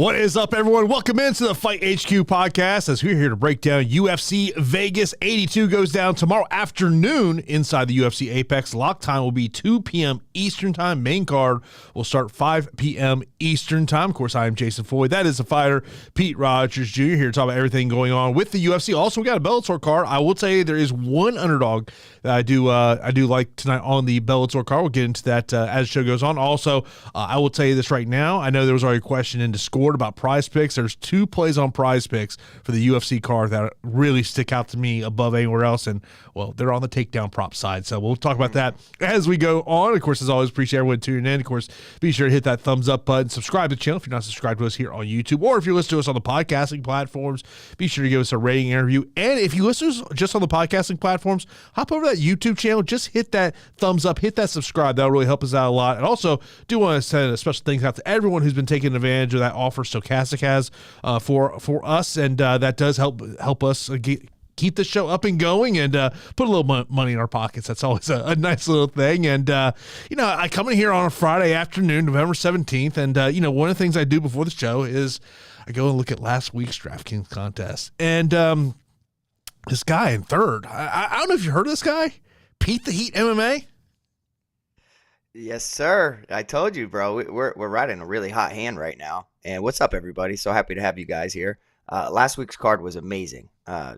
What is up, everyone? Welcome into the Fight HQ podcast as we're here to break down UFC Vegas 82 goes down tomorrow afternoon inside the UFC Apex. Lock time will be 2 p.m. Eastern time. Main card will start 5 p.m. Eastern time. Of course, I am Jason Floyd. That is the fighter, Pete Rogers Jr. here to talk about everything going on with the UFC. Also, we got a Bellator card. I will tell you there is one underdog that I do like tonight on the Bellator card. We'll get into that as the show goes on. Also, I will tell you this right now. I know there was already a question in Discord about PrizePicks. There's two plays on PrizePicks for the UFC card that really stick out to me above anywhere else, and well, they're on the takedown prop side, so we'll talk about that as we go on. Of course, as always, appreciate everyone tuning in. Of course, be sure to hit that thumbs up button, subscribe to the channel if you're not subscribed to us here on YouTube, or if you listen to us on the podcasting platforms, be sure to give us a rating and review. And if you listen to us just on the podcasting platforms, hop over to that YouTube channel, just hit that thumbs up, hit that subscribe. That'll really help us out a lot. And also, do want to send a special thanks out to everyone who's been taking advantage of that offer Stochastic has for us, and that does help us keep the show up and going and put a little money in our pockets. That's always a nice little thing. And, I come in here on a Friday afternoon, November 17th, and, one of the things I do before the show is I go and look at last week's DraftKings contest. And this guy in third, I don't know if you heard of this guy, Pete the Heat MMA. Yes, sir. I told you, bro. We're riding a really hot hand right now. And what's up, everybody? So happy to have you guys here. Last week's card was amazing.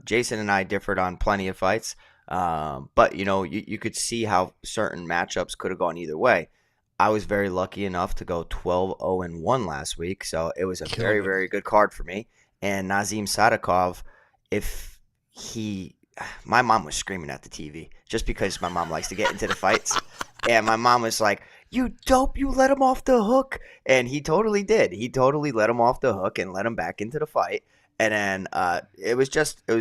Jason and I differed on plenty of fights, but you could see how certain matchups could have gone either way. I was very lucky enough to go 12-0-1 last week, so it was a very, very good card for me. And Nazim Sadikov, my mom was screaming at the TV just because my mom likes to get into the fights. And my mom was like, "You dope, you let him off the hook." And he totally did. He totally let him off the hook and let him back into the fight. And then it was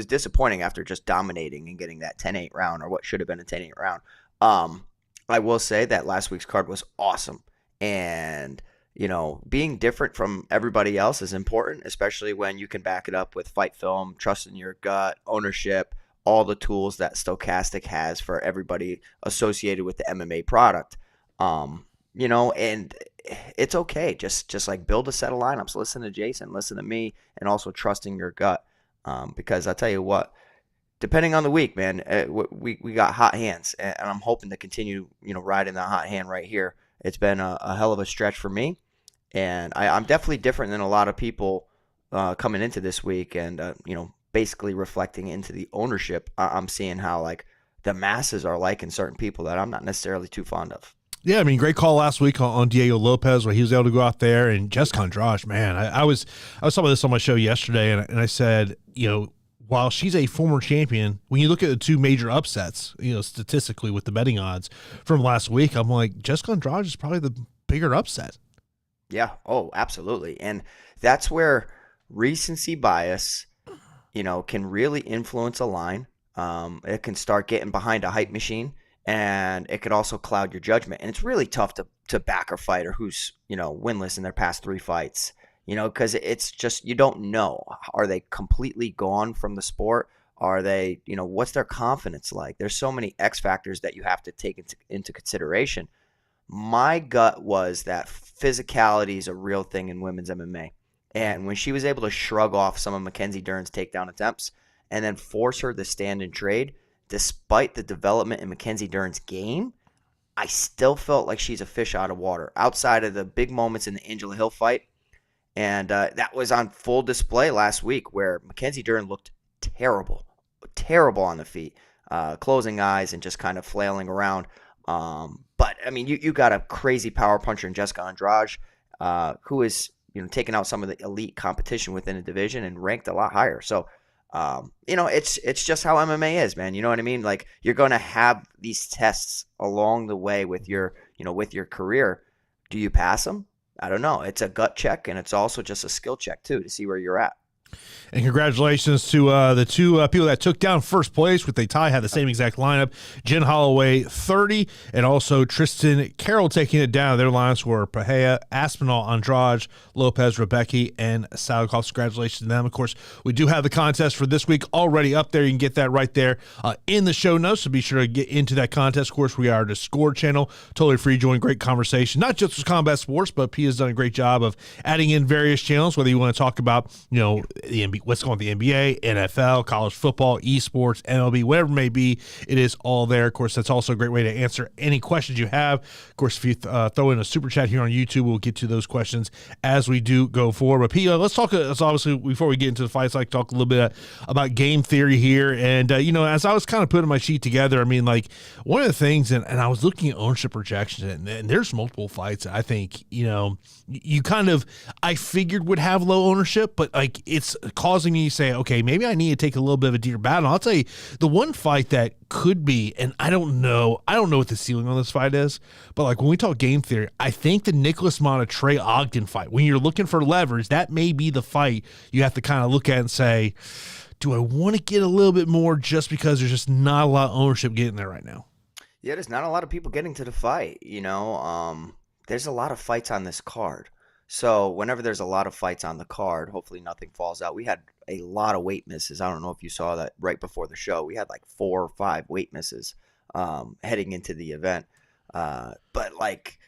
disappointing after just dominating and getting that 10-8 round, or what should have been a 10-8 round. I will say that last week's card was awesome. And, being different from everybody else is important, especially when you can back it up with fight film, trust in your gut, ownership, all the tools that Stochastic has for everybody associated with the MMA product. And it's okay. Just like build a set of lineups, listen to Jason, listen to me, and also trusting your gut. Because I tell you what, depending on the week, man, we got hot hands, and I'm hoping to continue, riding that hot hand right here. It's been a hell of a stretch for me, and I'm definitely different than a lot of people coming into this week, and basically reflecting into the ownership. I'm seeing how like the masses are liking certain people that I'm not necessarily too fond of. Yeah, I mean, great call last week on Diego Lopez where he was able to go out there, and Jessica Andrade, man, I was talking about this on my show yesterday, and I said, while she's a former champion, when you look at the two major upsets, statistically with the betting odds from last week, I'm like, Jessica Andrade is probably the bigger upset. Yeah, oh, absolutely. And that's where recency bias, can really influence a line. It can start getting behind a hype machine, and it could also cloud your judgment. And it's really tough to back a fighter who's, winless in their past 3 fights, because it's just, you don't know. Are they completely gone from the sport? Are they, what's their confidence like? There's so many X factors that you have to take into consideration. My gut was that physicality is a real thing in women's MMA. And when she was able to shrug off some of Mackenzie Dern's takedown attempts and then force her to stand and trade, despite the development in Mackenzie Dern's game, I still felt like she's a fish out of water outside of the big moments in the Angela Hill fight. And that was on full display last week, where Mackenzie Dern looked terrible on the feet, closing eyes and just kind of flailing around. But, I mean, you got a crazy power puncher in Jessica Andrade, who is taking out some of the elite competition within the division and ranked a lot higher. So, it's just how MMA is, man. You know what I mean? Like, you're going to have these tests along the way with your career. Do you pass them? I don't know. It's a gut check, and it's also just a skill check too to see where you're at. And congratulations to the two people that took down first place with a tie, had the same exact lineup. Jen Holloway, 30, and also Tristan Carroll taking it down. Their lineups were Pahea, Aspinall, Andrade, Lopez, Rebecca, and Salikoff. Congratulations to them. Of course, we do have the contest for this week already up there. You can get that right there in the show notes, so be sure to get into that contest. Of course, we are a Discord channel, totally free to join. Great conversation, not just with combat sports, but P has done a great job of adding in various channels, whether you want to talk about, the NBA, what's going on with the NBA, NFL, college football, esports, MLB, whatever it may be, it is all there. Of course, that's also a great way to answer any questions you have. Of course, if you throw in a super chat here on YouTube, we'll get to those questions as we do go forward. But P, let's talk, obviously, before we get into the fights, I'd like to talk a little bit about game theory here. And, as I was kind of putting my sheet together, I mean, like, one of the things, and I was looking at ownership projections, and there's multiple fights I think, you kind of, I figured would have low ownership, but, like, it's causing me to say, okay, maybe I need to take a little bit of a deeper battle. I'll tell you, the one fight that could be, and I don't know what the ceiling on this fight is, but like when we talk game theory, I think the Nicholas Monta Trey Ogden fight, when you're looking for leverage, that may be the fight you have to kind of look at and say, do I want to get a little bit more just because there's just not a lot of ownership getting there right now? Yeah, there's not a lot of people getting to the fight, there's a lot of fights on this card. So whenever there's a lot of fights on the card, hopefully nothing falls out. We had a lot of weight misses. I don't know if you saw that right before the show. We had like 4 or 5 weight misses heading into the event. But like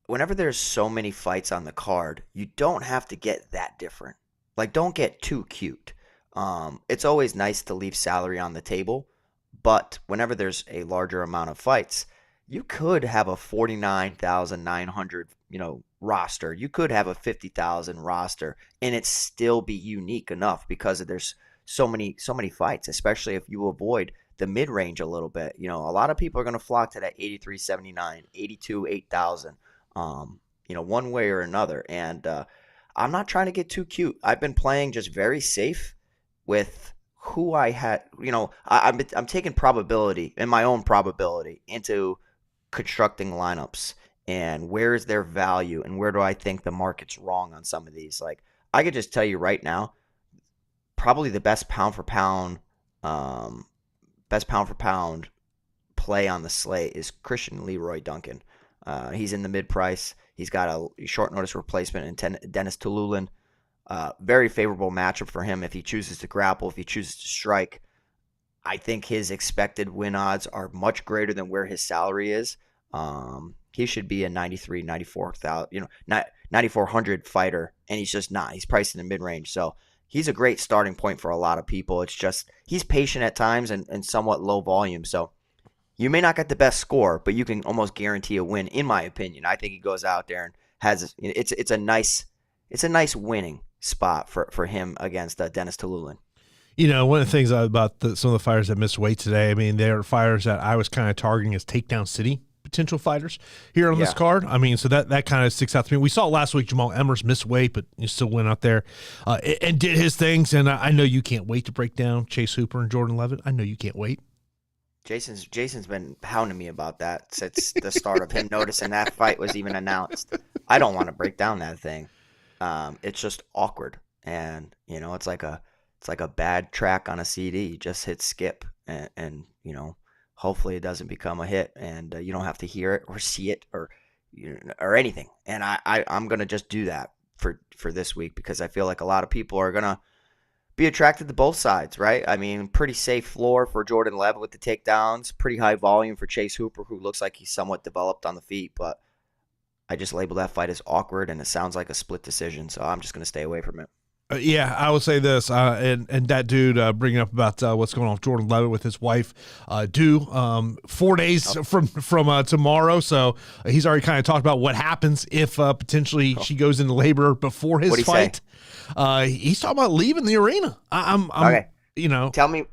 whenever there's so many fights on the card, you don't have to get that different. Like don't get too cute. It's always nice to leave salary on the table, but whenever there's a larger amount of fights, you could have a 49,900, roster. You could have a 50,000 roster and it still be unique enough because there's so many fights, especially if you avoid the mid-range a little bit. A lot of people are going to flock to that 83.79, 82, 8,000, one way or another. And I'm not trying to get too cute. I've been playing just very safe with who I had. I'm taking probability and my own probability into constructing lineups and where is their value and where do I think the market's wrong on some of these. Like I could just tell you right now, probably the best pound for pound play on the slate is Christian Leroy Duncan. He's in the mid price. He's got a short notice replacement in Denis Tiuliulin. Very favorable matchup for him if he chooses to grapple, if he chooses to strike. I think his expected win odds are much greater than where his salary is. He should be a 93, 94,000, 9,400 fighter, and he's just not. He's priced in the mid-range, so he's a great starting point for a lot of people. It's just he's patient at times and somewhat low volume, so you may not get the best score, but you can almost guarantee a win, in my opinion. I think he goes out there and has it's a nice winning spot for him against Denis Tiuliulin. One of the things about some of the fighters that missed weight today, I mean, they're fighters that I was kind of targeting as takedown city potential fighters here on this card. I mean, so that kind of sticks out to me. We saw last week Jamal Emmers missed weight, but he still went out there and did his things. And I know you can't wait to break down Chase Hooper and Jordan Leavitt. I know you can't wait. Jason's been hounding me about that since the start of him noticing that fight was even announced. I don't want to break down that thing. It's just awkward, and it's like a bad track on a CD. You just hit skip, and hopefully it doesn't become a hit, and you don't have to hear it or see it or anything. And I'm gonna just do that for this week because I feel like a lot of people are gonna be attracted to both sides, right? I mean, pretty safe floor for Jordan Leavitt with the takedowns, pretty high volume for Chase Hooper, who looks like he's somewhat developed on the feet, but I just labeled that fight as awkward, and it sounds like a split decision, so I'm just going to stay away from it. Yeah, I would say this, and that dude bringing up about what's going on with Jordan Leavitt with his wife, due 4 days from tomorrow. So he's already kind of talked about what happens if potentially she goes into labor before his fight. He's talking about leaving the arena. I'm okay. Tell me,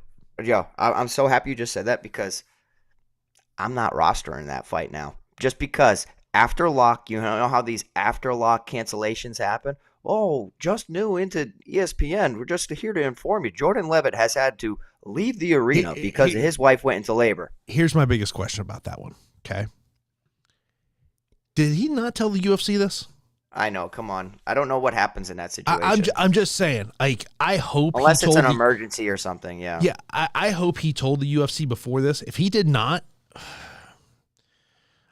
Joe. I'm so happy you just said that because I'm not rostering that fight now. Just because after lock, you know how these after lock cancellations happen. Oh, just new into ESPN. We're just here to inform you. Jordan Leavitt has had to leave the arena because his wife went into labor. Here's my biggest question about that one, okay? Did he not tell the UFC this? I know. Come on. I don't know what happens in that I'm situation. I'm just saying, like, I hope he Unless it's told an the emergency or something. Yeah. yeah, I hope he told the UFC before this. If he did not,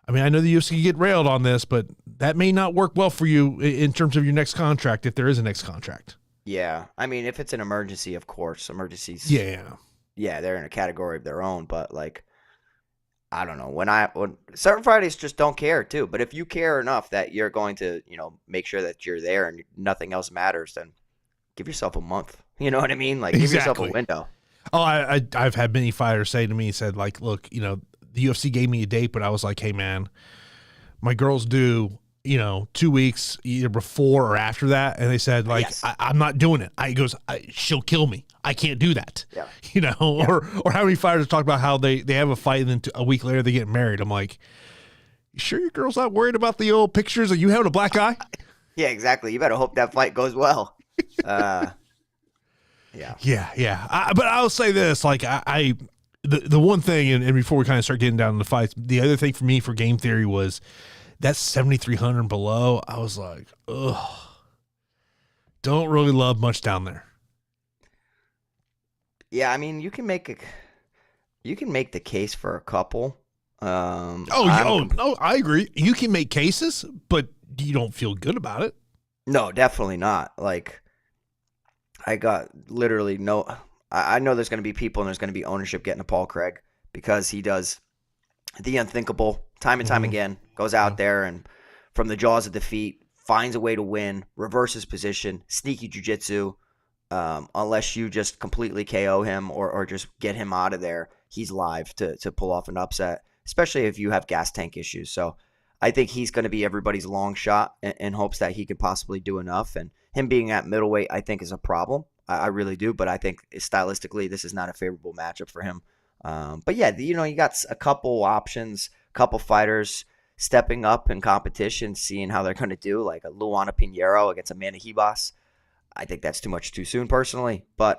I mean, I know the UFC can get railed on this, but that may not work well for you in terms of your next contract if there is a next contract. Yeah. I mean, if it's an emergency, of course, emergencies. Yeah. Yeah, they're in a category of their own. But like, I don't know. When certain Fridays just don't care too. But if you care enough that you're going to, make sure that you're there and nothing else matters, then give yourself a month. You know what I mean? Like, give yourself a Exactly. window. Oh, I've had many fighters say to me, said like, look, the UFC gave me a date, but I was like, hey man, my girl's due, 2 weeks either before or after that, and they said like, Yes. I'm not doing it. He goes, she'll kill me. I can't do that. Yeah. Or how many fighters talk about how they have a fight and then a week later they get married. I'm like, you sure your girl's not worried about the old pictures of you having a black eye? Yeah, exactly. You better hope that fight goes well. Yeah. Yeah. But I'll say this, like the one thing, and before we kind of start getting down to the fights, the other thing for me for game theory was that 7,300 and below. I was like, ugh, don't really love much down there. Yeah, I mean, you can make the case for a couple. I agree. You can make cases, but you don't feel good about it. No, definitely not. Like, I got literally no. I know there's going to be people and there's going to be ownership getting to Paul Craig because he does the unthinkable time and time again. Goes out there and from the jaws of defeat finds a way to win, reverses position, sneaky jiu-jitsu. Unless you just completely KO him or just get him out of there, he's live to pull off an upset, especially if you have gas tank issues. So I think he's going to be everybody's long shot in hopes that he could possibly do enough. And him being at middleweight, I think, is a problem. I really do. But I think stylistically, this is not a favorable matchup for him. But yeah, you got a couple options, a couple fighters stepping up in competition, seeing how they're going to do, like a Luana Pinheiro against Amanda Ribas. I think that's too much too soon personally, but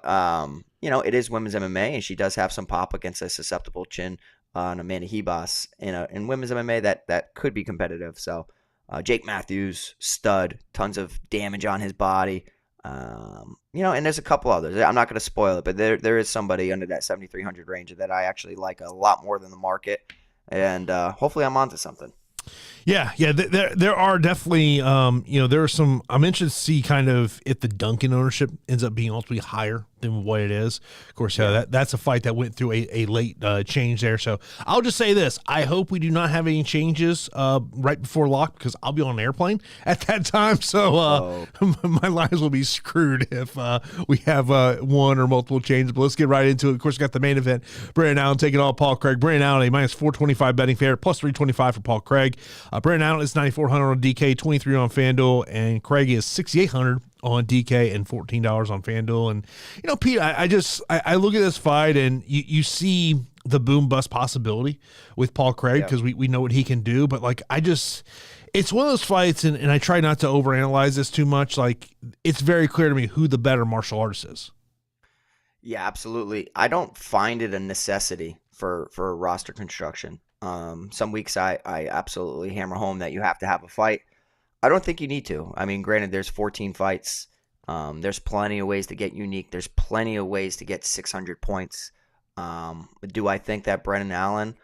it is women's MMA, and she does have some pop against a susceptible chin on Amanda Ribas in women's MMA that could be competitive. So Jake Matthews, stud, tons of damage on his body, and there's a couple others. I'm not going to spoil it, but there is somebody under that 7,300 range that I actually like a lot more than the market, and hopefully I'm onto something. Yeah. There are definitely, there are some. I'm interested to see kind of if the Duncan ownership ends up being ultimately higher than what it is. Of course, that's a fight that went through a late change there. So I'll just say this: I hope we do not have any changes right before lock because I'll be on an airplane at that time. So my lives will be screwed if we have one or multiple changes. But let's get right into it. Of course, we got the main event: Brandon Allen taking on Paul Craig. Brandon Allen a minus 425 betting favorite, plus 325 for Paul Craig. Brandon Allen is 9,400 on DK, 23 on FanDuel, and Craig is 6,800 on DK and $14 on FanDuel. And Pete, I look at this fight and you see the boom bust possibility with Paul Craig because we know what he can do, but it's one of those fights, and I try not to overanalyze this too much. Like, it's very clear to me who the better martial artist is. Yeah, absolutely. I don't find it a necessity for roster construction. Some weeks I absolutely hammer home that you have to have a fight. I don't think you need to. I mean, granted, there's 14 fights. There's plenty of ways to get unique. There's plenty of ways to get 600 points. Do I think that Brandon Allen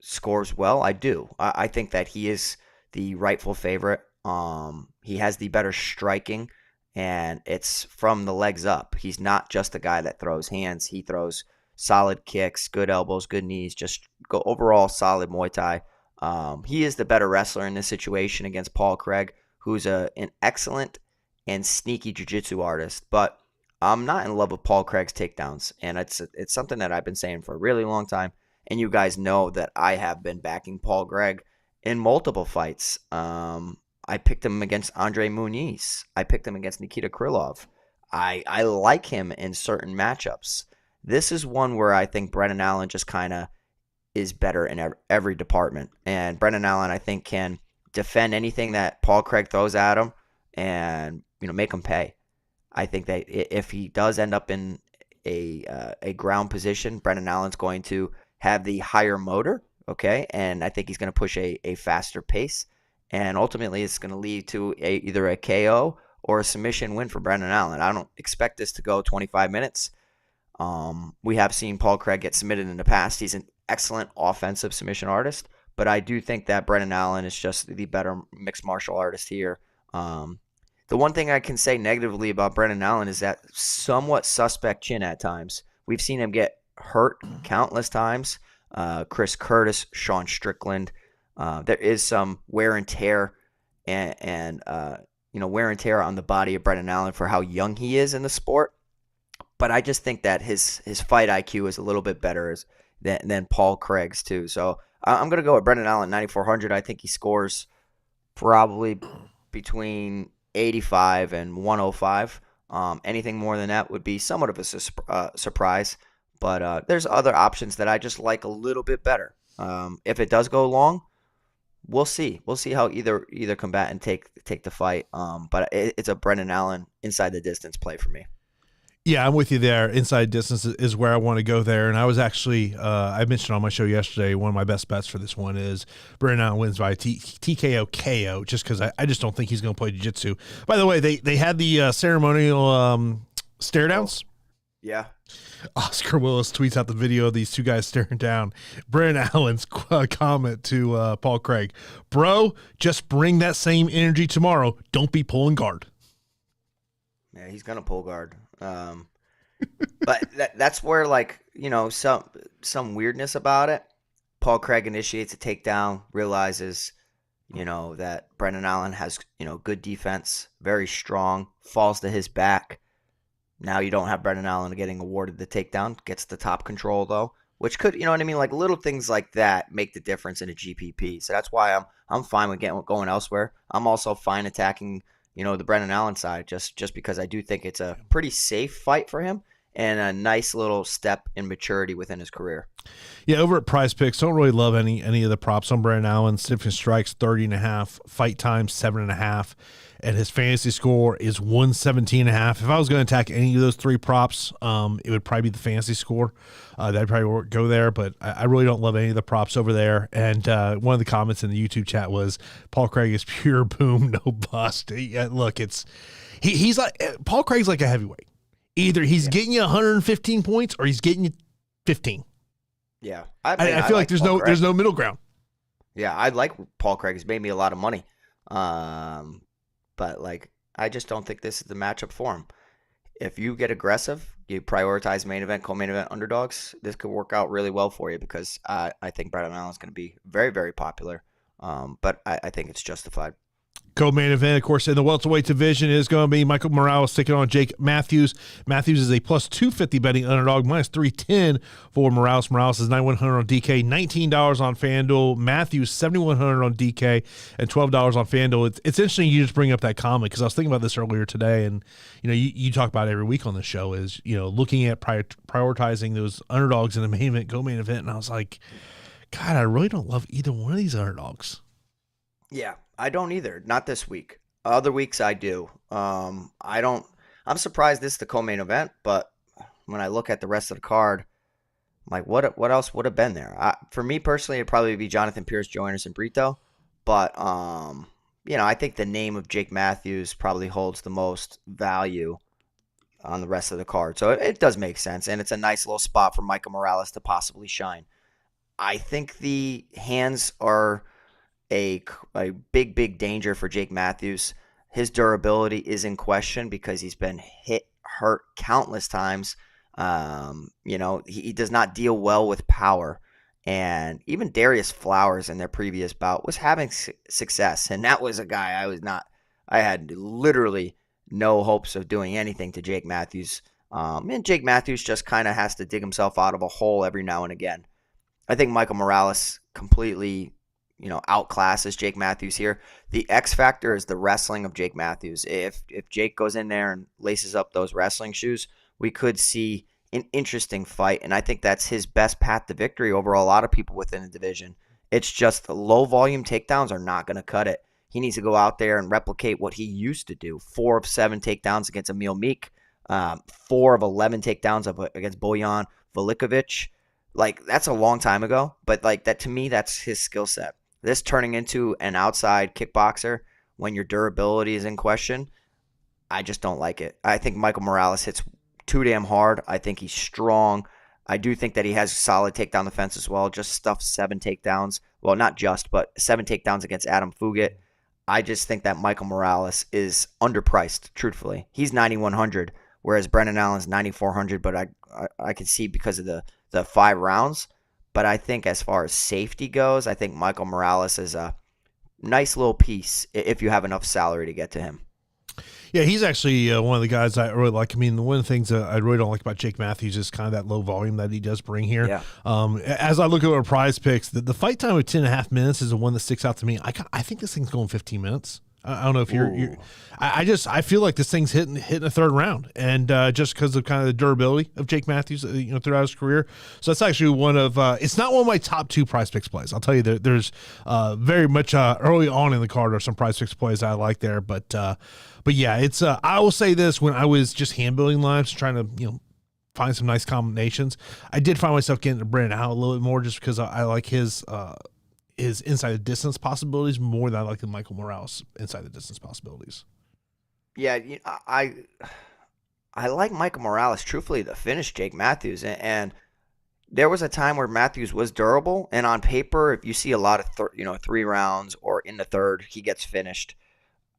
scores well? I do. I think that he is the rightful favorite. He has the better striking, and it's from the legs up. He's not just a guy that throws hands. He throws solid kicks, good elbows, good knees, just go overall solid Muay Thai. He is the better wrestler in this situation against Paul Craig, who's an excellent and sneaky jiu-jitsu artist. But I'm not in love with Paul Craig's takedowns, and it's something that I've been saying for a really long time. And you guys know that I have been backing Paul Craig in multiple fights. I picked him against Andre Muniz. I picked him against Nikita Krylov. I like him in certain matchups. This is one where I think Brendan Allen just kind of is better in every department. And Brendan Allen, I think, can defend anything that Paul Craig throws at him and make him pay. I think that if he does end up in a ground position, Brendan Allen's going to have the higher motor, okay? And I think he's going to push a faster pace. and ultimately it's going to lead to either a KO or a submission win for Brendan Allen. I don't expect this to go 25 minutes. We have seen Paul Craig get submitted in the past. He's an excellent offensive submission artist, but I do think that Brendan Allen is just the better mixed martial artist here. The one thing I can say negatively about Brendan Allen is that somewhat suspect chin at times. We've seen him get hurt countless times. Chris Curtis, Sean Strickland. There is some wear and tear and wear and tear on the body of Brendan Allen for how young he is in the sport. But I just think that his fight IQ is a little bit better than Paul Craig's too. So I'm going to go with Brendan Allen 9,400. I think he scores probably between 85 and 105. Anything more than that would be somewhat of a surprise. But there's other options that I just like a little bit better. If it does go long, we'll see. We'll see how either combatant take the fight. But it's a Brendan Allen inside the distance play for me. Yeah, I'm with you there. Inside distance is where I want to go there. And I was actually, I mentioned on my show yesterday, one of my best bets for this one is Brendan Allen wins by TKO KO, just because I just don't think he's going to play jiu-jitsu. By the way, they had the ceremonial stare downs. Yeah. Oscar Willis tweets out the video of these two guys staring down. Brendan Allen's comment to Paul Craig, bro, just bring that same energy tomorrow. Don't be pulling guard. Yeah, he's going to pull guard. But that's where, some weirdness about it. Paul Craig initiates a takedown, realizes, that Brendan Allen has, good defense, very strong, falls to his back. Now you don't have Brendan Allen getting awarded the takedown, gets the top control though, which could, like little things like that make the difference in a GPP. So that's why I'm fine with going elsewhere. I'm also fine attacking the Brendan Allen side, just because I do think it's a pretty safe fight for him and a nice little step in maturity within his career. Yeah, over at PrizePicks, don't really love any of the props on Brendan Allen. Stiffness strikes 30.5, fight time 7.5, and his fantasy score is 117.5. If I was going to attack any of those three props, it would probably be the fantasy score. That'd probably go there, but I really don't love any of the props over there. And one of the comments in the YouTube chat was, Paul Craig is pure boom, no bust. Yeah, look, he's like, Paul Craig's like a heavyweight. Either he's getting you 115 points or he's getting you 15. Yeah. I feel like there's no middle ground. Yeah, I like Paul Craig. He's made me a lot of money. But I just don't think this is the matchup for him. If you get aggressive, you prioritize main event, co-main event underdogs, this could work out really well for you because I think Brendan Allen is going to be very, very popular. But I think it's justified. Co-main event, of course, in the welterweight division is going to be Michael Morales taking on Jake Matthews. Matthews is a plus 250 betting underdog, minus 310 for Morales. Morales is 9,100 on DK, $19 on FanDuel. Matthews, 7,100 on DK, and $12 on FanDuel. It's interesting you just bring up that comment because I was thinking about this earlier today, and you talk about it every week on the show is looking at prioritizing those underdogs in the main event, co-main event, and I was like, God, I really don't love either one of these underdogs. Yeah, I don't either. Not this week. Other weeks I do. I'm surprised this is the co-main event, but when I look at the rest of the card, I'm like, what else would have been there? For me personally, it'd probably be Jonathan Pearce, Joanderson, Brito. But I think the name of Jake Matthews probably holds the most value on the rest of the card. So it does make sense, and it's a nice little spot for Michael Morales to possibly shine. I think the hands are a big danger for Jake Matthews. His durability is in question because he's been hurt countless times. He does not deal well with power. And even Darius Flowers in their previous bout was having success. And that was a guy I had literally no hopes of doing anything to Jake Matthews. And Jake Matthews just kind of has to dig himself out of a hole every now and again. I think Michael Morales completely outclasses Jake Matthews here. The X factor is the wrestling of Jake Matthews. If Jake goes in there and laces up those wrestling shoes, we could see an interesting fight, and I think that's his best path to victory over a lot of people within the division. It's just the low volume takedowns are not going to cut it. He needs to go out there and replicate what he used to do. 4 of 7 takedowns against Emil Meek, 4 of 11 takedowns against Bojan Velikovic. That's a long time ago, but that to me, that's his skill set. This turning into an outside kickboxer when your durability is in question, I just don't like it. I think Michael Morales hits too damn hard. I think he's strong. I do think that he has solid takedown defense as well. Just stuffed 7 takedowns. Well, not just, but 7 takedowns against Adam Fugit. I just think that Michael Morales is underpriced, truthfully. He's 9,100, whereas Brendan Allen's 9,400, but I can see because of the 5 rounds. But I think as far as safety goes, I think Michael Morales is a nice little piece if you have enough salary to get to him. Yeah, he's actually one of the guys I really like. I mean, one of the things that I really don't like about Jake Matthews is kind of that low volume that he does bring here. Yeah. As I look at our prize picks, the fight time of 10.5 minutes is the one that sticks out to me. I think this thing's going 15 minutes. I don't know if you're I feel like this thing's hitting the third round, and just because of kind of the durability of Jake Matthews, throughout his career. So that's actually one of it's not one of my top 2 prize picks plays. I'll tell you there's very much early on in the card are some prize picks plays I like there, but yeah, it's I will say this: when I was just hand building lines, trying to find some nice combinations, I did find myself getting to Brandon out a little bit more just because I like his inside the distance possibilities more than I like the Michael Morales inside the distance possibilities. Yeah, I like Michael Morales, truthfully, to finish Jake Matthews. And there was a time where Matthews was durable, and on paper, if you see a lot of 3 rounds or in the third, he gets finished.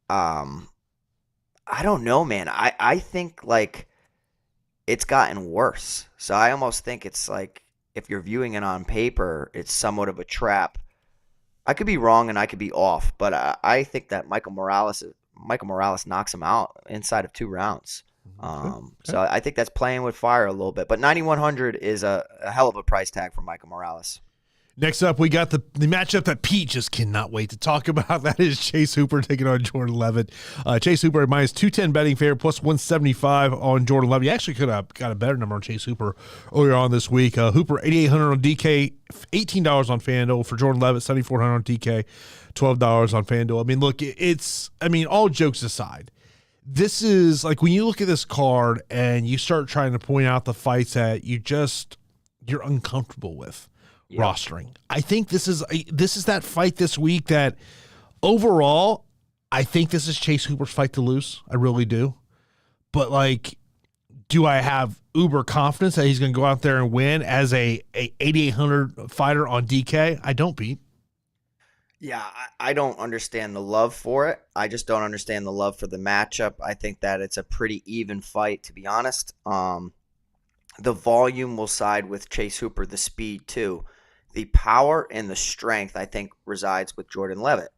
I don't know, man. I think like it's gotten worse. So I almost think it's like if you're viewing it on paper, it's somewhat of a trap. I could be wrong and I could be off, but I think that Michael Morales knocks him out inside of 2 rounds. So I think that's playing with fire a little bit. But 9,100 is a hell of a price tag for Michael Morales. Next up, we got the matchup that Pete just cannot wait to talk about. That is Chase Hooper taking on Jordan Leavitt. Chase Hooper minus 210 betting favorite, plus 175 on Jordan Leavitt. You actually could have got a better number on Chase Hooper earlier on this week. Hooper, 8,800 on DK, $18 on FanDuel. For Jordan Leavitt, 7,400 on DK, $12 on FanDuel. I mean, look, all jokes aside, this is like when you look at this card and you start trying to point out the fights that you're uncomfortable with. Yep. Rostering. I think this is that fight this week that overall, I think this is Chase Hooper's fight to lose. I really do. But do I have uber confidence that he's going to go out there and win as a 8,800 fighter on DK? I don't, Pete. Yeah, I don't understand the love for it. I just don't understand the love for the matchup. I think that it's a pretty even fight, to be honest. The volume will side with Chase Hooper, the speed too. The power and the strength, I think, resides with Jordan Leavitt.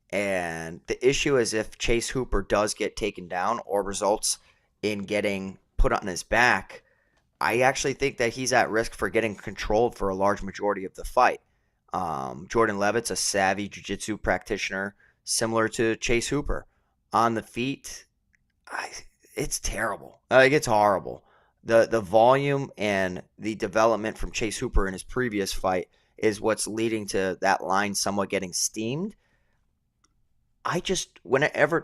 And the issue is if Chase Hooper does get taken down or results in getting put on his back, I actually think that he's at risk for getting controlled for a large majority of the fight. Jordan Leavitt's a savvy jiu-jitsu practitioner, similar to Chase Hooper. On the feet, it's terrible. It's horrible. The volume and the development from Chase Hooper in his previous fight is what's leading to that line somewhat getting steamed. This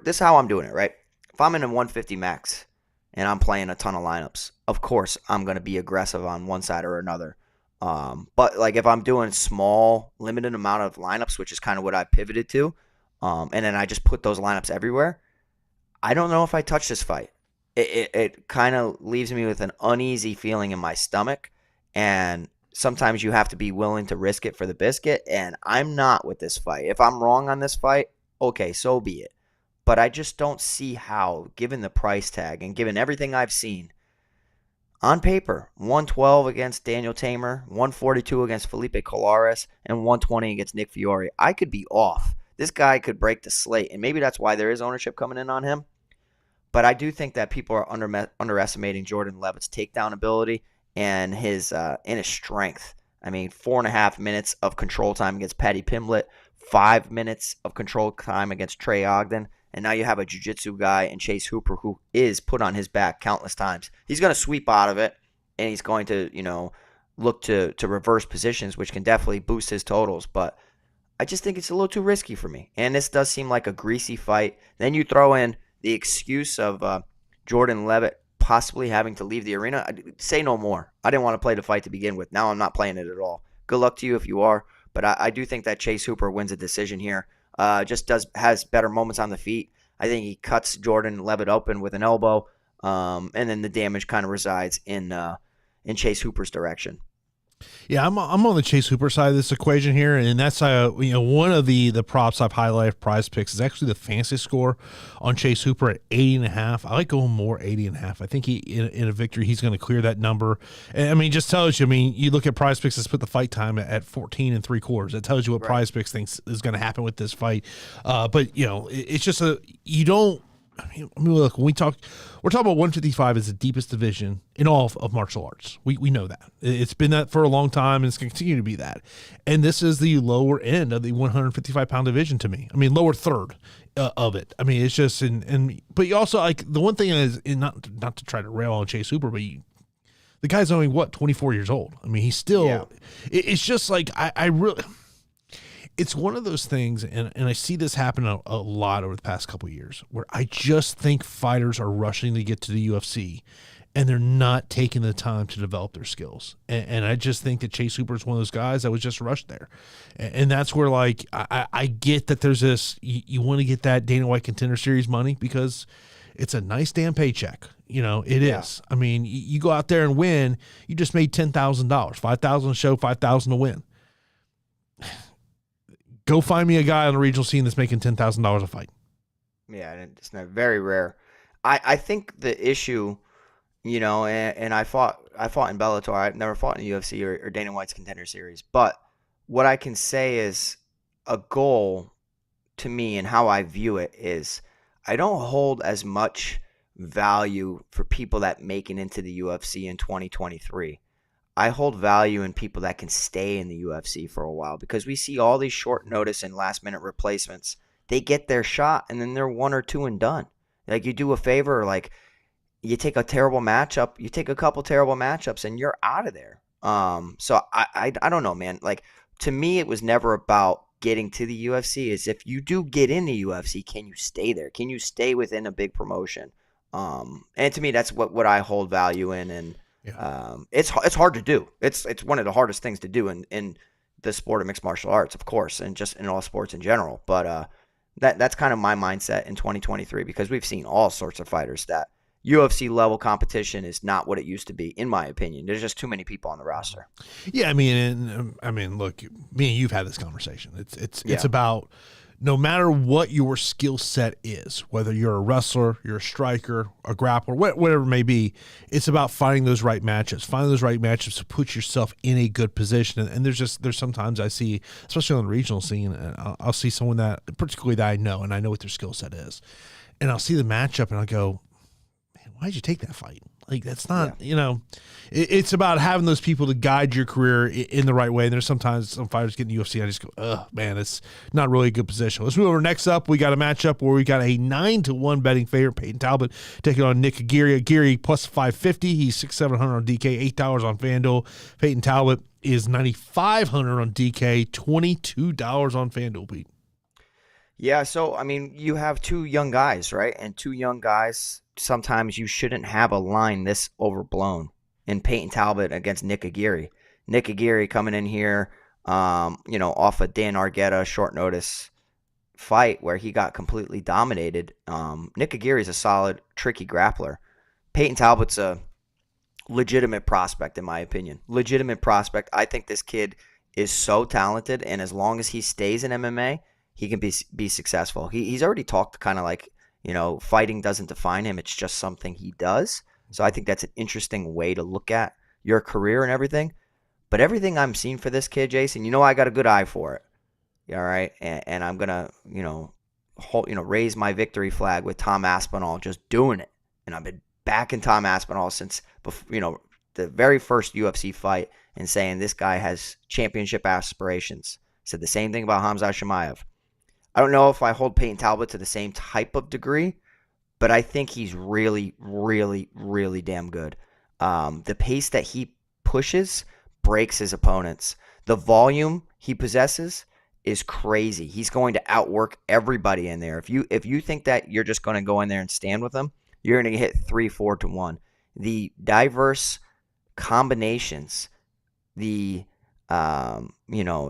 is how I'm doing it, right? If I'm in a 150 max and I'm playing a ton of lineups, of course I'm going to be aggressive on one side or another. But if I'm doing small, limited amount of lineups, which is kind of what I pivoted to, and then I just put those lineups everywhere, I don't know if I touch this fight. It kind of leaves me with an uneasy feeling in my stomach, and sometimes you have to be willing to risk it for the biscuit, and I'm not with this fight. If I'm wrong on this fight, okay, so be it. But I just don't see how, given the price tag and given everything I've seen, on paper, 112 against Daniel Tamer, 142 against Felipe Colares, and 120 against Nick Fiore. I could be off. This guy could break the slate, and maybe that's why there is ownership coming in on him. But I do think that people are underestimating Jordan Leavitt's takedown ability and his strength. I mean, 4.5 minutes of control time against Paddy Pimblett, 5 minutes of control time against Trey Ogden, and now you have a jiu-jitsu guy in Chase Hooper who is put on his back countless times. He's going to sweep out of it, and he's going to, look to reverse positions, which can definitely boost his totals. But I just think it's a little too risky for me. And this does seem like a greasy fight. Then you throw in the excuse of Jordan Leavitt possibly having to leave the arena. Say no more. I didn't want to play the fight to begin with. Now I'm not playing it at all. Good luck to you if you are. But I do think that Chase Hooper wins a decision here. Has better moments on the feet. I think he cuts Jordan Leavitt open with an elbow, and then the damage kind of resides in Chase Hooper's direction. Yeah, I'm on the Chase Hooper side of this equation here, and that's one of the props I've highlighted for PrizePicks is actually the fantasy score on Chase Hooper at 80.5. I like going more 80.5. I think in a victory he's going to clear that number. And I mean, it just tells you. I mean, you look at PrizePicks has put the fight time at 14 3/4. It tells you what PrizePicks thinks is going to happen with this fight. But it's just you don't. I mean, look, we're talking about 155 as the deepest division in all of martial arts. We know that. It's been that for a long time, and it's going to continue to be that. And this is the lower end of the 155-pound division to me. I mean, lower third of it. I mean, it's just but you also, like, the one thing is, not to try to rail on Chase Hooper, but the guy's only 24 years old. I mean, he's still. It's just like I really. It's one of those things, and I see this happen a lot over the past couple of years, where I just think fighters are rushing to get to the UFC, and they're not taking the time to develop their skills. And I just think that Chase Hooper is one of those guys that was just rushed there. And that's where, like, I get that there's this, you want to get that Dana White Contender Series money because it's a nice damn paycheck. It is. I mean, you go out there and win, you just made $10,000, $5,000 a show, $5,000 to win. Go find me a guy on the regional scene that's making $10,000 a fight. Yeah, it's not very rare. I think the issue, and I fought in Bellator. I've never fought in the UFC or Dana White's Contender Series. But what I can say is a goal to me and how I view it is I don't hold as much value for people that make it into the UFC in 2023. I hold value in people that can stay in the UFC for a while because we see all these short notice and last minute replacements. They get their shot and then they're 1 or 2 and done. Like, you do a favor, like you take a terrible matchup, you take a couple terrible matchups and you're out of there. So I don't know, man. Like, to me, it was never about getting to the UFC. Is if you do get in the UFC, can you stay there? Can you stay within a big promotion? And to me, that's what I hold value in. And it's hard to do. It's one of the hardest things to do in the sport of mixed martial arts, of course, and just in all sports in general. But that's kind of my mindset in 2023 because we've seen all sorts of fighters that UFC level competition is not what it used to be, in my opinion. There's just too many people on the roster. Yeah, I mean, look, me and you've had this conversation. It's about no matter what your skill set is, whether you're a wrestler, you're a striker, a grappler, whatever it may be, it's about finding those right matchups to put yourself in a good position. And there's sometimes I see, especially on the regional scene, and I'll see someone that particularly that I know, and I know what their skill set is. And I'll see the matchup and I'll go, man, why'd you take that fight? Like, that's not, it's about having those people to guide your career in the right way. And there's sometimes some fighters get in the UFC, I just go, oh, man, it's not really a good position. Let's move over. Next up, we got a matchup where we got a 9-1 betting favorite, Payton Talbott, taking on Nick Aguirre. Aguirre plus 550. He's $6,700 on DK, $8 on FanDuel. Payton Talbott is $9,500 on DK, $22 on FanDuel, Pete. Yeah, so, I mean, you have two young guys, right? And two young guys, sometimes you shouldn't have a line this overblown. In Payton Talbott against Nick Aguirre. Nick Aguirre coming in here, off a Dan Argueta short notice fight where he got completely dominated. Nick Aguirre is a solid, tricky grappler. Payton Talbott's a legitimate prospect, in my opinion. Legitimate prospect. I think this kid is so talented, and as long as he stays in MMA, he can be successful. He's already talked kind of like, fighting doesn't define him. It's just something he does. So I think that's an interesting way to look at your career and everything. But everything I'm seeing for this kid, Jason, I got a good eye for it. All right, and I'm gonna, raise my victory flag with Tom Aspinall just doing it. And I've been backing Tom Aspinall since, the very first UFC fight and saying this guy has championship aspirations. Said the same thing about Hamza Chimaev. I don't know if I hold Payton Talbott to the same type of degree, but I think he's really, really, really damn good. The pace that he pushes breaks his opponents. The volume he possesses is crazy. He's going to outwork everybody in there. If you think that you're just going to go in there and stand with him, you're going to hit 3-4 to 1. The diverse combinations, the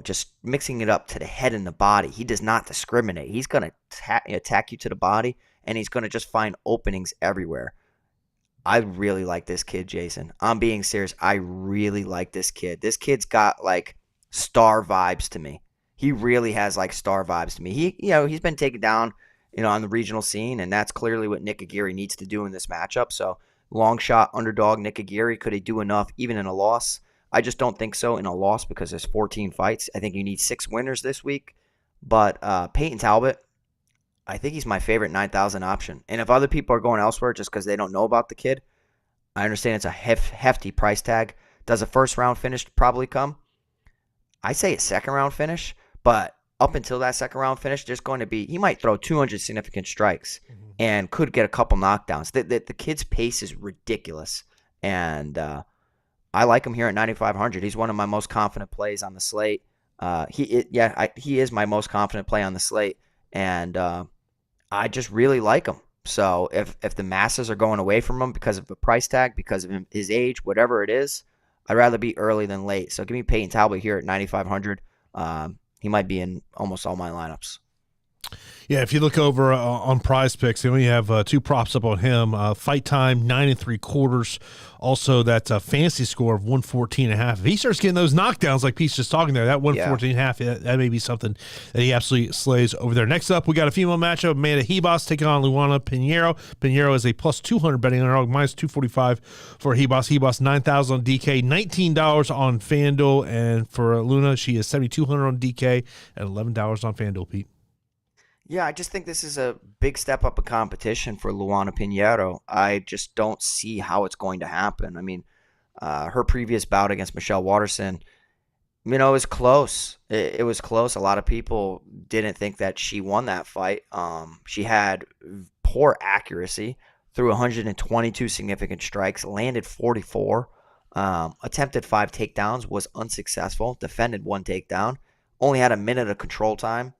just mixing it up to the head and the body. He does not discriminate. He's going to attack you to the body, and he's going to just find openings everywhere. I really like this kid, Jason. I'm being serious. I really like this kid. This kid's got like star vibes to me. He really has like star vibes to me. He's been taken down, on the regional scene, and that's clearly what Nick Aguirre needs to do in this matchup. So long shot underdog Nick Aguirre, could he do enough even in a loss? I just don't think so in a loss because there's 14 fights. I think you need 6 winners this week. But Payton Talbott, I think he's my favorite 9,000 option. And if other people are going elsewhere just because they don't know about the kid, I understand it's a hefty price tag. Does a first round finish probably come? I say a second round finish, but up until that second round finish, there's going to be, he might throw 200 significant strikes and could get a couple knockdowns. The kid's pace is ridiculous. And I like him here at 9,500. He's one of my most confident plays on the slate. He is my most confident play on the slate. And I just really like him. So if the masses are going away from him because of the price tag, because of his age, whatever it is, I'd rather be early than late. So give me Payton Talbot here at 9,500. He might be in almost all my lineups. Yeah, if you look over on PrizePicks, we have 2 props up on him. Fight time, 9 3/4. Also, that fantasy score of 114.5. If he starts getting those knockdowns like Pete's just talking there, that 114.5, that may be something that he absolutely slays over there. Next up, we got a female matchup. Amanda Ribas taking on Luana Pinheiro. Pinheiro is a plus 200 betting underdog, minus 245 for Ribas. Ribas 9,000 on DK, $19 on FanDuel. And for Luna, she is 7,200 on DK and $11 on FanDuel, Pete. Yeah, I just think this is a big step up in competition for Luana Pinheiro. I just don't see how it's going to happen. I mean, her previous bout against Michelle Waterson, it was close. It was close. A lot of people didn't think that she won that fight. She had poor accuracy, threw 122 significant strikes, landed 44, attempted 5 takedowns, was unsuccessful, defended 1 takedown, only had a minute of control time.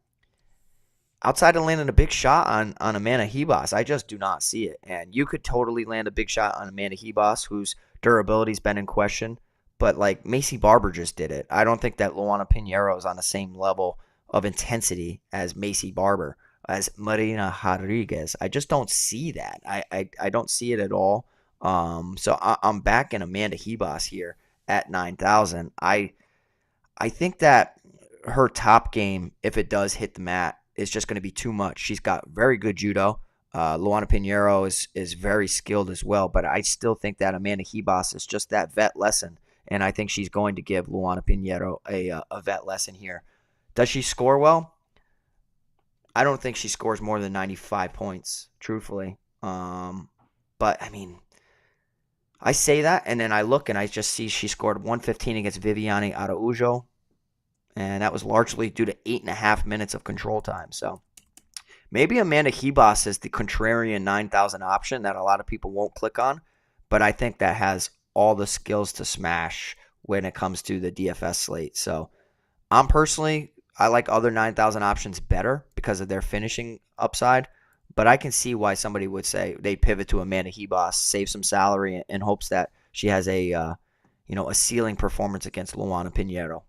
Outside of landing a big shot on Amanda Ribas, I just do not see it. And you could totally land a big shot on Amanda Ribas, whose durability's been in question. But like Maycee Barber just did it. I don't think that Luana Pinheiro is on the same level of intensity as Maycee Barber, as Marina Rodriguez. I just don't see that. I don't see it at all. So I'm backing Amanda Ribas here at 9,000. I think that her top game, if it does hit the mat, is just going to be too much. She's got very good judo. Luana Pinheiro is very skilled as well, but I still think that Amanda Ribas is just that vet lesson, and I think she's going to give Luana Pinheiro a vet lesson here. Does she score well? I don't think she scores more than 95 points, truthfully. But, I mean, I say that, and then I look and I just see she scored 115 against Viviane Araujo. And that was largely due to 8.5 minutes of control time. So maybe Amanda Ribas is the contrarian 9,000 option that a lot of people won't click on. But I think that has all the skills to smash when it comes to the DFS slate. So I like other 9,000 options better because of their finishing upside. But I can see why somebody would say they pivot to Amanda Ribas, save some salary in hopes that she has a ceiling performance against Luana Pinheiro.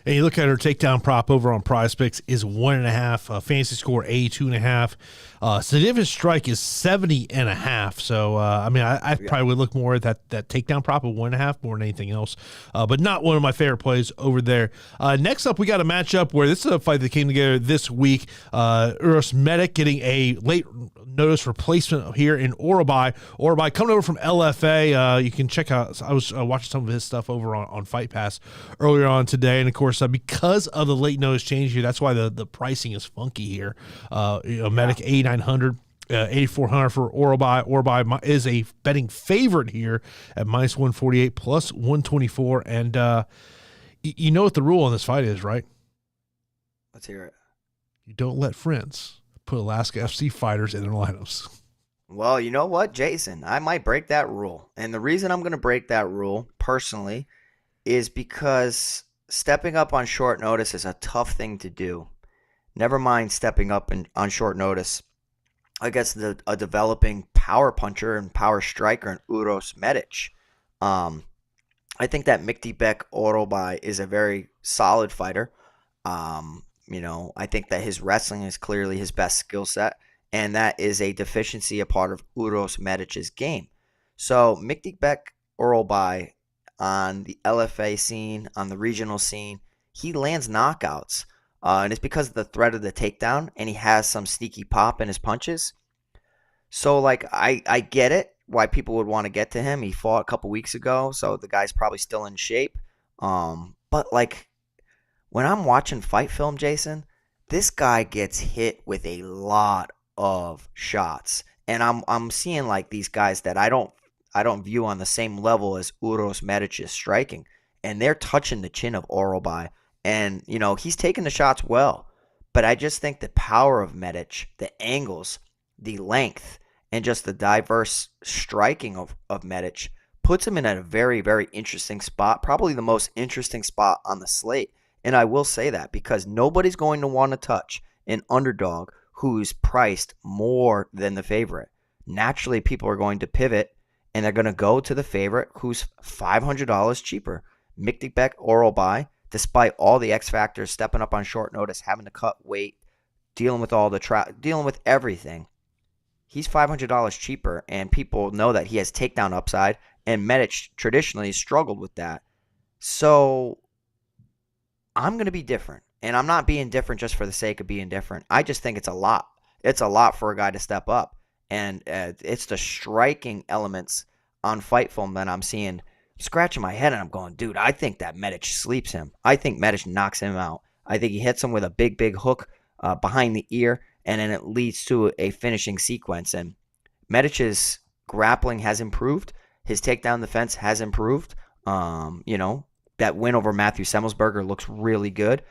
And you look at her takedown prop over on PrizePicks is 1.5. Fantasy score 82.5. Significant strike is 70.5. So I probably would look more at that takedown prop of 1.5 more than anything else. But not one of my favorite plays over there. Next up, we got a matchup where this is a fight that came together this week. Uros Medic getting a late notice replacement here in Orolbai. Orolbai coming over from LFA. You can check out. I was watching some of his stuff over on Fight Pass earlier on today, and of course because of the late notice change here, that's why the pricing is funky here. Medic 8,900. 8,400 for Orolbai. Orolbai is a betting favorite here at minus 148 plus 124. And you know what the rule on this fight is, right? Let's hear it. You don't let friends put Alaska FC fighters in their lineups. Well, you know what, Jason? I might break that rule. And the reason I'm going to break that rule, personally, is because stepping up on short notice is a tough thing to do. Never mind stepping up on short notice against a developing power puncher and power striker in Uros Medic. I think that Myktybek Orolbai is a very solid fighter. I think that his wrestling is clearly his best skill set, and that is a deficiency, a part of Uros Medic's game. So Myktybek Orolbai on the LFA scene, on the regional scene, he lands knockouts. And it's because of the threat of the takedown, and he has some sneaky pop in his punches. So, like, I get it why people would want to get to him. He fought a couple weeks ago, so the guy's probably still in shape. But like, when I'm watching fight film, Jason, this guy gets hit with a lot of shots, and I'm seeing like these guys that I don't view on the same level as Uros Medic's striking, and they're touching the chin of Orolbai, and he's taking the shots well, but I just think the power of Medic, the angles, the length, and just the diverse striking of Medic puts him in a very, very interesting spot, probably the most interesting spot on the slate. And I will say that because nobody's going to want to touch an underdog who's priced more than the favorite. Naturally, people are going to pivot, and they're going to go to the favorite who's $500 cheaper. Myktybek Orolbai, despite all the X factors, stepping up on short notice, having to cut weight, dealing with all the dealing with everything. He's $500 cheaper, and people know that he has takedown upside, and Medic traditionally struggled with that. So I'm going to be different, and I'm not being different just for the sake of being different. I just think it's a lot. It's a lot for a guy to step up, and it's the striking elements on fight film that I'm seeing. Scratching my head, and I'm going, dude, I think that Medic sleeps him. I think Medic knocks him out. I think he hits him with a big, big hook behind the ear, and then it leads to a finishing sequence. And Medic's grappling has improved. His takedown defense has improved. That win over Matthew Semmelsberger looks really good.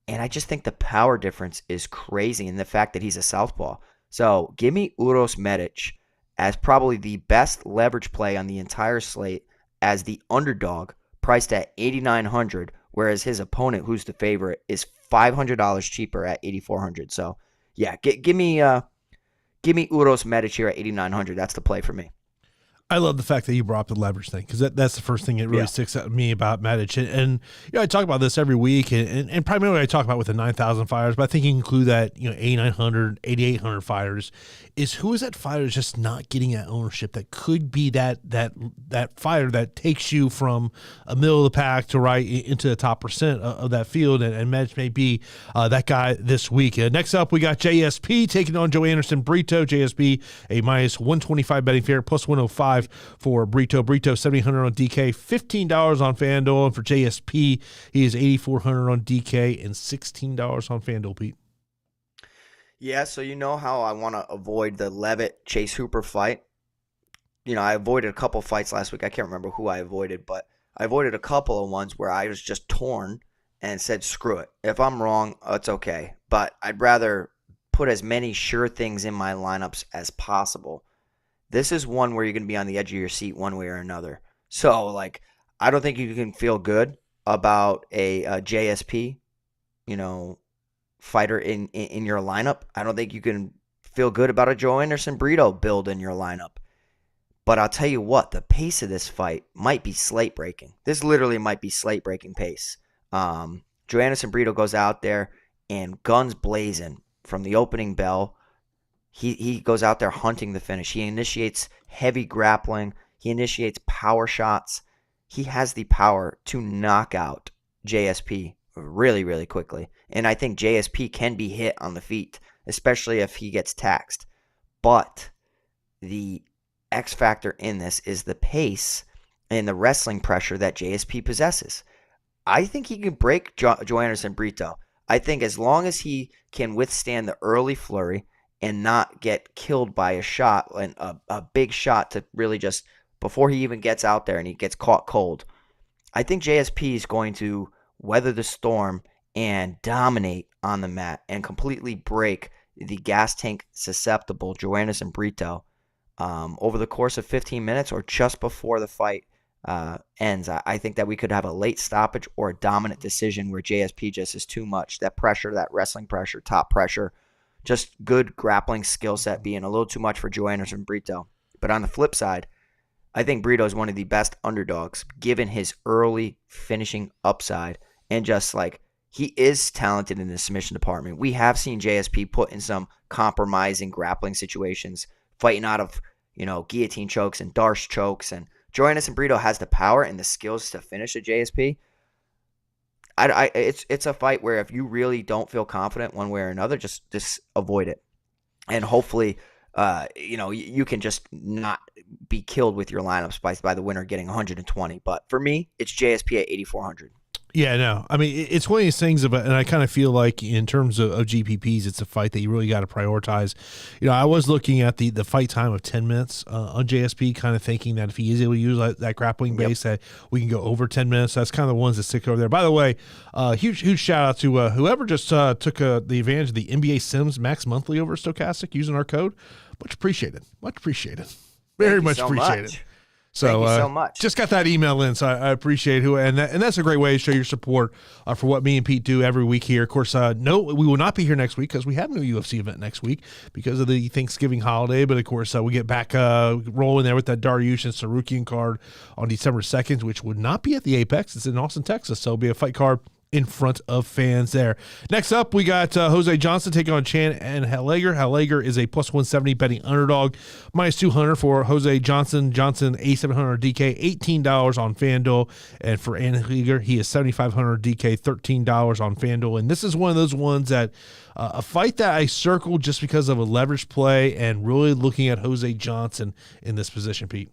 And I just think the power difference is crazy, and the fact that he's a southpaw. So give me Uros Medic as probably the best leverage play on the entire slate as the underdog, priced at 8,900, whereas his opponent, who's the favorite, is $500 cheaper at 8,400. So yeah, give me Uros Medic here at 8,900. That's the play for me. I love the fact that you brought up the leverage thing, because that's the first thing that really sticks out to me about Medic. And I talk about this every week, and primarily I talk about with the 9,000 fighters, but I think you include that 8,900, 8,800 fighters, is who is that fighter just not getting that ownership that could be that fighter that takes you from a middle of the pack to right into the top percent of that field, and Medic may be that guy this week. Next up, we got JSP taking on Joanderson Brito. JSP a minus 125 betting favorite, plus 105 for Brito. Brito 7,800 on DK, $15 on FanDuel, and for JSP, he is 8,400 on DK and $16 on FanDuel, Pete. Yeah, so you know how I want to avoid the Leavitt Chase Hooper fight. I avoided a couple fights last week. I can't remember who I avoided, but I avoided a couple of ones where I was just torn and said, screw it. If I'm wrong, it's okay. But I'd rather put as many sure things in my lineups as possible. This is one where you're going to be on the edge of your seat one way or another. So, I don't think you can feel good about a JSP, fighter in your lineup. I don't think you can feel good about a Joanderson Brito build in your lineup. But I'll tell you what, the pace of this fight might be slate breaking. This literally might be slate breaking pace. Joanderson Brito goes out there and guns blazing from the opening bell. He goes out there hunting the finish. He initiates heavy grappling. He initiates power shots. He has the power to knock out JSP really, really quickly. And I think JSP can be hit on the feet, especially if he gets taxed. But the X factor in this is the pace and the wrestling pressure that JSP possesses. I think he can break Joanderson Brito. I think as long as he can withstand the early flurry and not get killed by a shot, and a big shot to really just, before he even gets out there and he gets caught cold, I think JSP is going to weather the storm and dominate on the mat and completely break the gas tank susceptible Joanderson Brito over the course of 15 minutes or just before the fight ends. I think that we could have a late stoppage or a dominant decision where JSP just is too much. That pressure, that wrestling pressure, top pressure, just good grappling skill set being a little too much for Joanderson Brito. But on the flip side, I think Brito is one of the best underdogs given his early finishing upside and just like he is talented in the submission department. We have seen JSP put in some compromising grappling situations, fighting out of, guillotine chokes and Darce chokes. And Joanderson Brito has the power and the skills to finish a JSP. It's a fight where if you really don't feel confident one way or another, just avoid it. And hopefully, you can just not be killed with your lineups by the winner getting 120. But for me, it's JSP at 8,400. Yeah, no. I mean, it's one of these things about, and I kind of feel like in terms of GPPs, it's a fight that you really got to prioritize. I was looking at the fight time of 10 minutes on JSP, kind of thinking that if he is able to use that grappling base, that we can go over 10 minutes. That's kind of the ones that stick over there. By the way, huge shout out to whoever just took the advantage of the NBA Sims Max Monthly over Stochastic using our code. Much appreciated. Much appreciated. Very much appreciated. So, thank you so much. Just got that email in, so I appreciate and that's a great way to show your support for what me and Pete do every week here. Of course, no, we will not be here next week because we have no UFC event next week because of the Thanksgiving holiday. But of course, we get back rolling there with that Dariush and Sarukian card on December 2nd, which would not be at the Apex. It's in Austin, Texas, so it'll be a fight card in front of fans there. Next up, we got Jose Johnson taking on Chan and Anheliger. Anheliger is a plus 170 betting underdog, minus 200 for Jose Johnson. Johnson, A700 DK, $18 on FanDuel. And for Anheliger, he is 7,500 DK, $13 on FanDuel. And this is one of those ones that a fight that I circled just because of a leverage play and really looking at Jose Johnson in this position, Pete.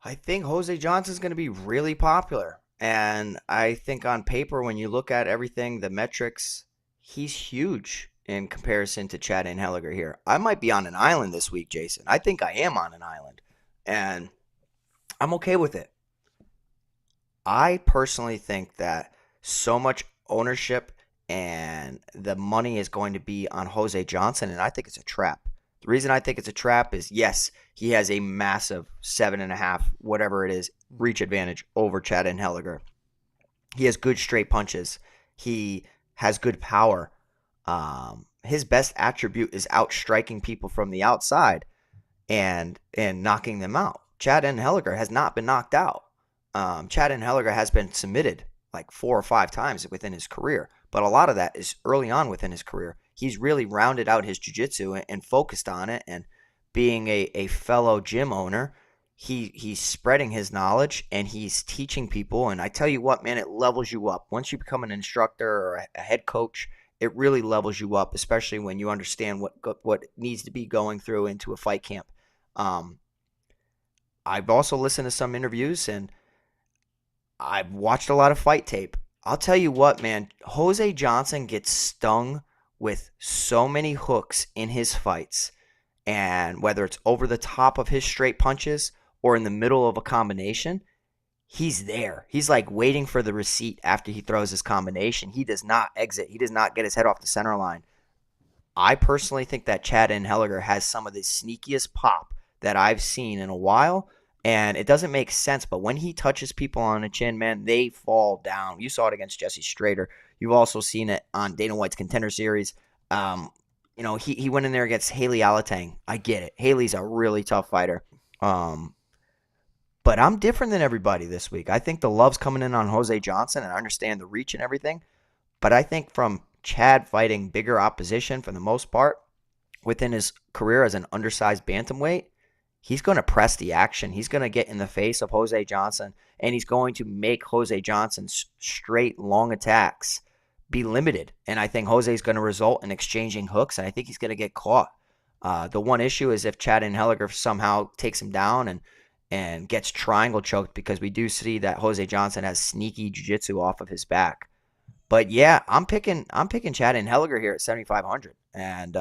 I think Jose Johnson is going to be really popular. And I think on paper, when you look at everything, the metrics, he's huge in comparison to Chad Anheliger here. I might be on an island this week, Jason. I think I am on an island. And I'm okay with it. I personally think that so much ownership and the money is going to be on Jose Johnson, and I think it's a trap. The reason I think it's a trap is, yes, he has a massive 7.5, whatever it is, reach advantage over Chad Anheliger. He has good straight punches. He has good power. His best attribute is outstriking people from the outside and knocking them out. Chad Anheliger has not been knocked out. Chad Anheliger has been submitted like 4 or 5 times within his career, but a lot of that is early on within his career. He's really rounded out his jiu-jitsu and focused on it, and being a fellow gym owner, he's spreading his knowledge and he's teaching people. And I tell you what, man, it levels you up. Once you become an instructor or a head coach, it really levels you up, especially when you understand what needs to be going through into a fight camp. I've also listened to some interviews and I've watched a lot of fight tape. I'll tell you what, man, Jose Johnson gets stung with so many hooks in his fights, and whether it's over the top of his straight punches or in the middle of a combination, he's there. He's like waiting for the receipt after he throws his combination. He does not exit. He does not get his head off the center line. I personally think that Chad Anheliger has some of the sneakiest pop that I've seen in a while, and it doesn't make sense, but when he touches people on the chin, man, they fall down. You saw it against Jesse Strader. You've also seen it on Dana White's Contender Series. He went in there against Haley Alatang. I get it. Haley's a really tough fighter. But I'm different than everybody this week. I think the love's coming in on Jose Johnson, and I understand the reach and everything. But I think from Chad fighting bigger opposition for the most part within his career as an undersized bantamweight, he's going to press the action. He's going to get in the face of Jose Johnson, and he's going to make Jose Johnson's straight, long attacks be limited. And I think Jose is going to result in exchanging hooks, and I think he's going to get caught. The one issue is if Chad Anheliger somehow takes him down and gets triangle choked, because we do see that Jose Johnson has sneaky jiu-jitsu off of his back. But yeah, I'm picking Chad Anheliger here at 7,500, and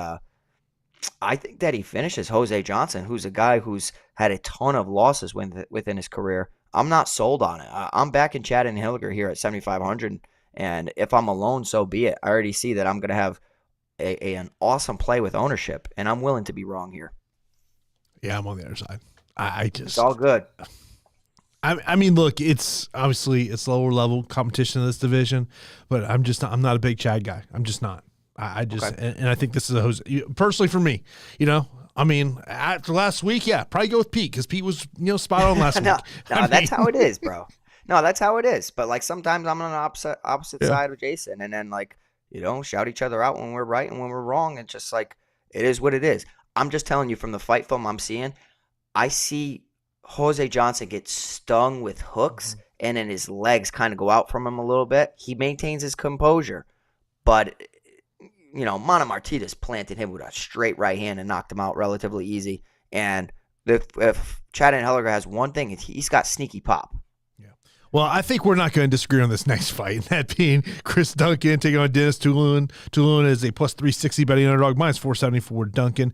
I think that he finishes Jose Johnson, who's a guy who's had a ton of losses within his career. I'm not sold on it. I'm backing Chad Anheliger here at 7,500, and if I'm alone, so be it. I already see that I'm going to have an awesome play with ownership, and I'm willing to be wrong here. Yeah, I'm on the other side. It's all good. I mean, look, it's lower level competition in this division, but I'm not a big Chad guy. I'm just not. And I think this is a Jose. Personally, for me, I mean, after last week, yeah, probably go with Pete because Pete was, spot on last No, week. that's how it is, bro. No, that's how it is. But like sometimes I'm on the opposite side of Jason, and then like shout each other out when we're right and when we're wrong. It's just like it is what it is. I'm just telling you from the fight film I'm seeing, I see Jose Johnson get stung with hooks, and then his legs kind of go out from him a little bit. He maintains his composure, but Mana Martinez planted him with a straight right hand and knocked him out relatively easy. And if Chad Anheliger has one thing, he's got sneaky pop. Yeah. Well, I think we're not going to disagree on this next fight, that being Chris Duncan taking on Denis Tiuliulin. Tiuliulin is a plus 360 betting underdog, minus 474 Duncan.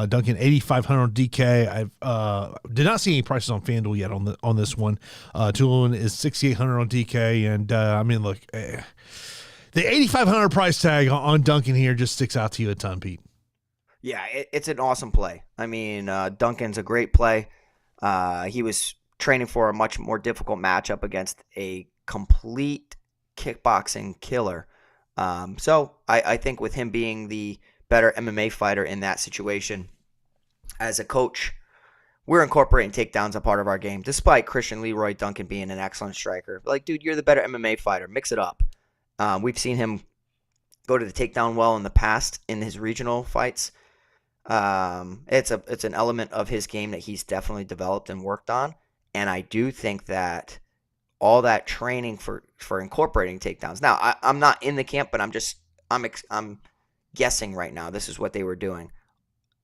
Duncan 8,500 on DK. I did not see any prices on FanDuel yet on this one. Tiuliulin is 6,800 on DK, and I mean, look. The $8,500 price tag on Duncan here just sticks out to you a ton, Pete. Yeah, it's an awesome play. I mean, Duncan's a great play. He was training for a much more difficult matchup against a complete kickboxing killer. So I think with him being the better MMA fighter in that situation, as a coach, we're incorporating takedowns a part of our game, despite Christian Leroy Duncan being an excellent striker. Like, dude, you're the better MMA fighter. Mix it up. We've seen him go to the takedown well in the past in his regional fights. It's an element of his game that he's definitely developed and worked on. And I do think that all that training for incorporating takedowns. Now, I'm not in the camp, but I'm guessing right now this is what they were doing.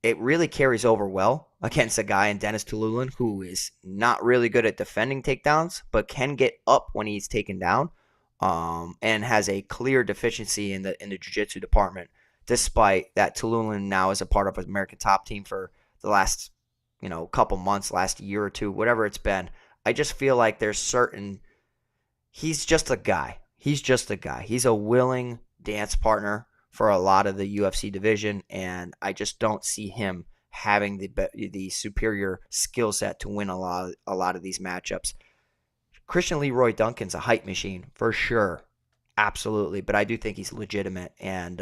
It really carries over well against a guy in Denis Tiuliulin who is not really good at defending takedowns, but can get up when he's taken down. And has a clear deficiency in the jiu-jitsu department, despite that Tiuliulin now is a part of an American Top Team for the last, couple months, last year or two, whatever it's been. I just feel like he's just a guy. He's a willing dance partner for a lot of the UFC division, and I just don't see him having the superior skill set to win a lot of these matchups. Christian Leroy Duncan's a hype machine for sure, absolutely. But I do think he's legitimate, and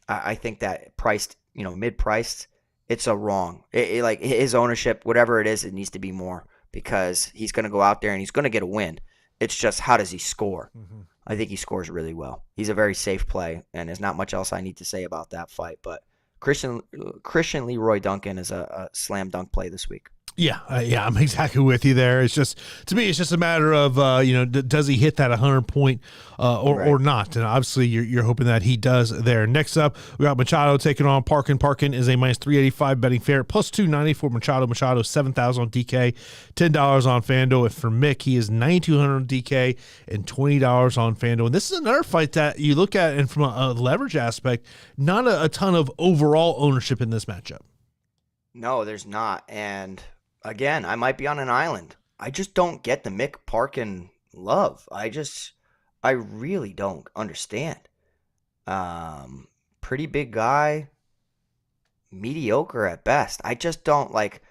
I think that priced, mid-priced, it's a wrong. Like his ownership, whatever it is, it needs to be more because he's going to go out there and he's going to get a win. It's just how does he score? Mm-hmm. I think he scores really well. He's a very safe play, and there's not much else I need to say about that fight. But Christian Leroy Duncan is a slam dunk play this week. Yeah, I'm exactly with you there. It's just, to me, it's just a matter of, does he hit that 100 point or not? And obviously, you're hoping that he does there. Next up, we got Machado taking on Parkin. Parkin is a minus 385 betting favorite, plus 290 for Machado. Machado 7,000 on DK, $10 on FanDuel. And for Mick, he is 9,200 on DK and $20 on FanDuel. And this is another fight that you look at, and from a leverage aspect, not a ton of overall ownership in this matchup. No, there's not. And again, I might be on an island. I just don't get the Mick Parkin love. I really don't understand. Pretty big guy, mediocre at best. I just don't like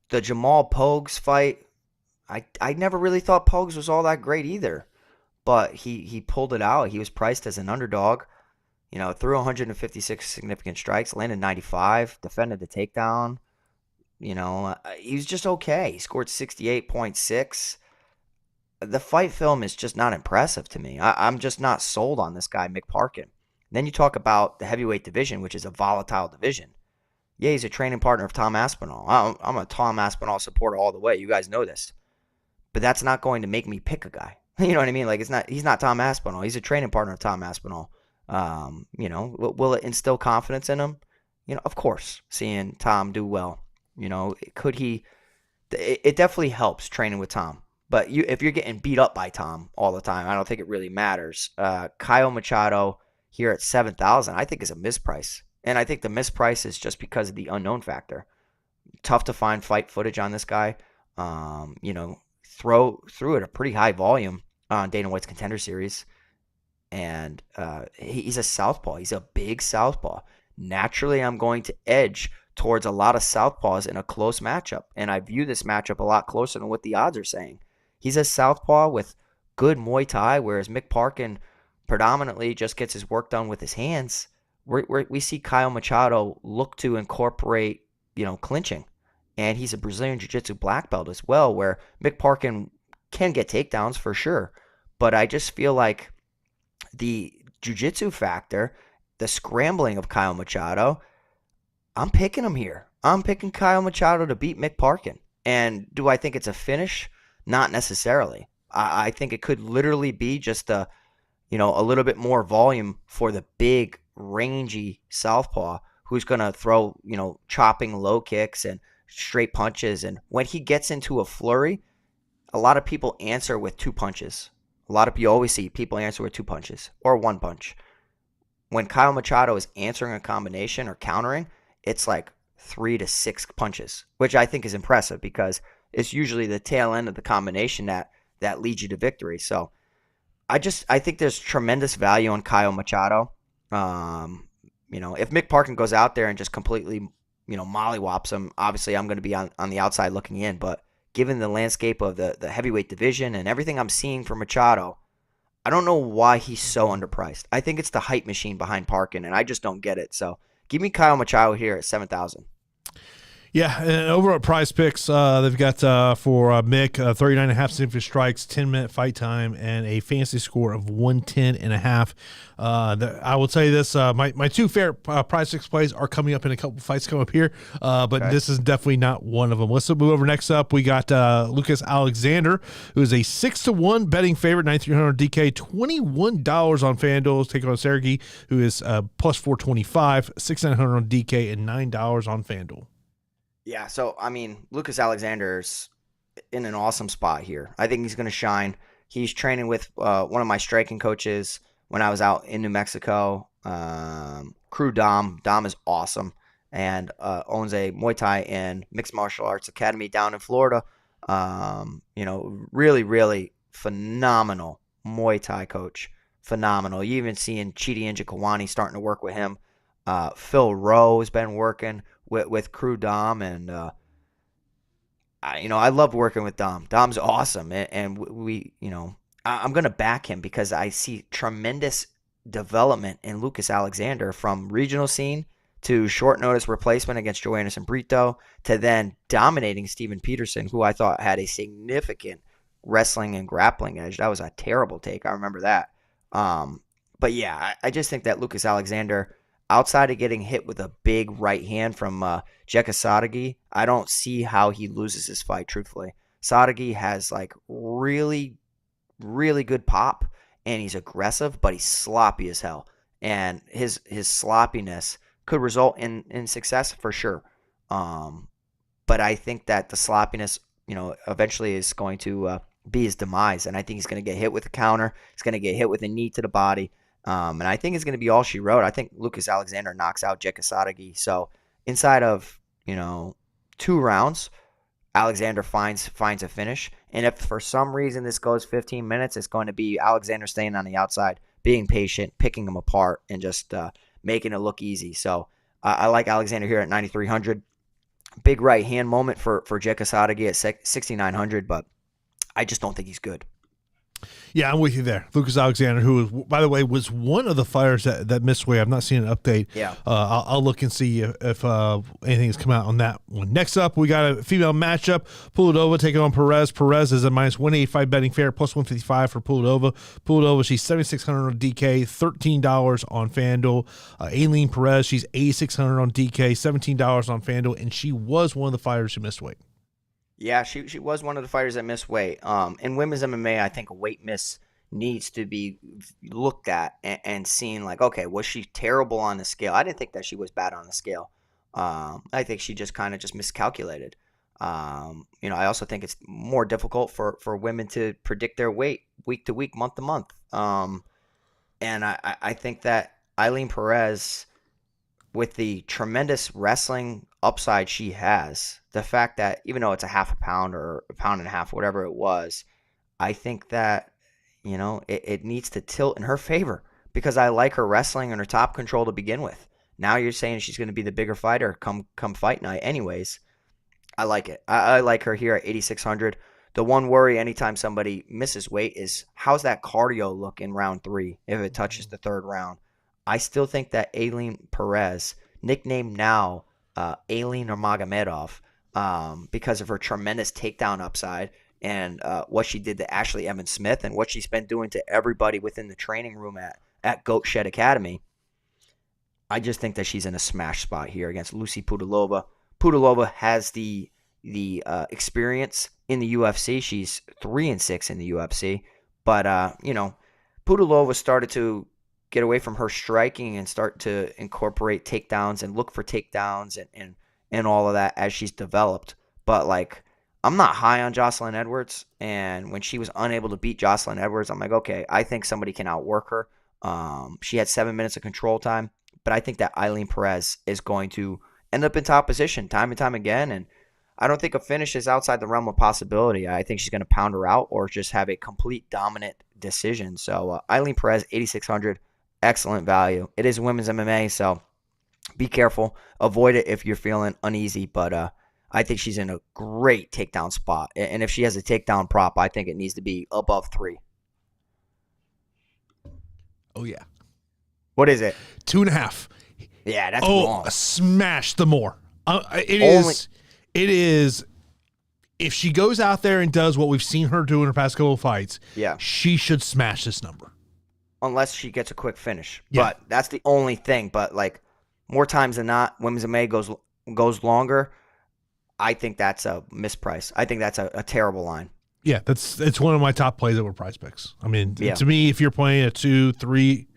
the Jamal Pogues fight. I never really thought Pogues was all that great either, but he pulled it out. He was priced as an underdog. Threw 156 significant strikes, landed 95, defended the takedown. He was just okay. He scored 68.6. The fight film is just not impressive to me. I'm just not sold on this guy, Mick Parkin. Then you talk about the heavyweight division, which is a volatile division. Yeah, he's a training partner of Tom Aspinall. I'm a Tom Aspinall supporter all the way. You guys know this. But that's not going to make me pick a guy. You know what I mean? Like, he's not Tom Aspinall. He's a training partner of Tom Aspinall. Will it instill confidence in him? Of course, seeing Tom do well. Could he? It definitely helps training with Tom. But if you're getting beat up by Tom all the time, I don't think it really matters. Caio Machado here at 7,000, I think is a misprice, and I think the misprice is just because of the unknown factor. Tough to find fight footage on this guy. Threw at a pretty high volume on Dana White's Contender Series, and he's a southpaw. He's a big southpaw. Naturally, I'm going to edge towards a lot of southpaws in a close matchup, and I view this matchup a lot closer than what the odds are saying. He's a southpaw with good Muay Thai, whereas Mick Parkin predominantly just gets his work done with his hands. We see Caio Machado look to incorporate clinching. And he's a Brazilian Jiu-Jitsu black belt as well, where Mick Parkin can get takedowns for sure. But I just feel like the Jiu-Jitsu factor, the scrambling of Caio Machado, I'm picking him here. I'm picking Caio Machado to beat Mick Parkin. And do I think it's a finish? Not necessarily. I think it could literally be just a little bit more volume for the big, rangy southpaw who's going to throw, chopping low kicks and straight punches. And when he gets into a flurry, a lot of people answer with 2 punches. You always see people answer with 2 punches or 1 punch. When Caio Machado is answering a combination or countering, it's like 3 to 6 punches, which I think is impressive because it's usually the tail end of the combination that leads you to victory. So I think there's tremendous value on Caio Machado. If Mick Parkin goes out there and just completely, mollywops him, obviously I'm going to be on the outside looking in. But given the landscape of the heavyweight division and everything I'm seeing from Machado, I don't know why he's so underpriced. I think it's the hype machine behind Parkin, and I just don't get it. So give me Caio Machado here at 7,000. Yeah, and over at PrizePicks, they've got for Mick 39.5 significant strikes, 10-minute fight time, and a fantasy score of 110.5. I will tell you this: my 2 favorite PrizePicks plays are coming up in a couple fights coming up here, but This is definitely not one of them. Let's move over. Next up, we got Lucas Alexander, who is a 6-1 betting favorite, 9,300 DK, $21 on FanDuel. Taking on Saragih, who is plus 425, 6,900 on DK, and $9 on FanDuel. Yeah, so, Lucas Alexander's in an awesome spot here. I think he's going to shine. He's training with one of my striking coaches when I was out in New Mexico, Crew Dom. Dom is awesome and owns a Muay Thai and Mixed Martial Arts Academy down in Florida. Really, really phenomenal Muay Thai coach. Phenomenal. You even seeing Chidi Njokuani starting to work with him. Phil Rowe has been working with Crew Dom, and I love working with Dom. Dom's awesome, and we I'm gonna back him because I see tremendous development in Lucas Alexander from regional scene to short notice replacement against Joanderson Brito to then dominating Steven Peterson, who I thought had a significant wrestling and grappling edge. That was a terrible take. I remember that. But yeah, I just think that Lucas Alexander, outside of getting hit with a big right hand from Jeka Saragih, I don't see how he loses this fight, truthfully. Saragih has really, really good pop, and he's aggressive, but he's sloppy as hell. And his sloppiness could result in success for sure. But I think that the sloppiness, eventually is going to be his demise. And I think he's going to get hit with a counter. He's going to get hit with a knee to the body. And I think it's going to be all she wrote. I think Lucas Alexander knocks out Jeka Saragih. So inside of 2 rounds, Alexander finds a finish. And if for some reason this goes 15 minutes, it's going to be Alexander staying on the outside, being patient, picking him apart, and just making it look easy. So I like Alexander here at 9,300. Big right hand moment for Jeka Saragih at 6,900, but I just don't think he's good. Yeah, I'm with you there. Lucas Alexander, who, by the way, was one of the fighters that missed weight. I've not seen an update. Yeah. I'll look and see if anything has come out on that one. Next up, we got a female matchup. Pudilova taking on Perez. Perez is a minus 185 betting fair, plus 155 for Pudilova. Pudilova, she's 7,600 on DK, $13 on FanDuel. Ailin Perez, she's 8,600 on DK, $17 on FanDuel, and she was one of the fighters who missed weight. Yeah, she was one of the fighters that missed weight. In women's MMA, I think a weight miss needs to be looked at and seen okay, was she terrible on the scale? I didn't think that she was bad on the scale. I think she just kind of miscalculated. I also think it's more difficult for women to predict their weight week to week, month to month. And I think that Ailin Perez, with the tremendous wrestling upside she has, the fact that even though it's a half a pound or a pound and a half, whatever it was, I think that, it needs to tilt in her favor because I like her wrestling and her top control to begin with. Now you're saying she's going to be the bigger fighter come fight night. Anyways, I like it. I like her here at 8,600. The one worry anytime somebody misses weight is how's that cardio look in round 3 if it touches the 3rd round. I still think that Ailin Perez, nicknamed now Ailin or Magomedov because of her tremendous takedown upside and what she did to Ashley Evans Smith and what she's been doing to everybody within the training room at Goat Shed Academy. I just think that she's in a smash spot here against Lucie Pudilova. Pudilova has the experience in the UFC. She's 3-6 in the UFC, but Pudilova started to get away from her striking and start to incorporate takedowns and look for takedowns and all of that as she's developed. But like, I'm not high on Jocelyn Edwards, and when she was unable to beat Jocelyn Edwards, I'm like, okay, I think somebody can outwork her. She had 7 minutes of control time, but I think that Ailin Perez is going to end up in top position time and time again, and I don't think a finish is outside the realm of possibility. I think she's going to pound her out or just have a complete dominant decision. So Ailin Perez, 8,600, excellent value. It is women's MMA, so be careful. Avoid it if you're feeling uneasy, but I think she's in a great takedown spot. And if she has a takedown prop, I think it needs to be above 3. Oh, yeah. What is it? 2.5. Yeah, that's wrong. Smash the more. It is. If she goes out there and does what we've seen her do in her past couple of fights, yeah, she should smash this number. Unless she gets a quick finish. Yeah. But that's the only thing. But like, more times than not, women's MMA goes longer. I think that's a misprice. I think that's a terrible line. Yeah, it's one of my top plays that were PrizePicks. I mean, yeah. To me, if you're playing a 2, 3,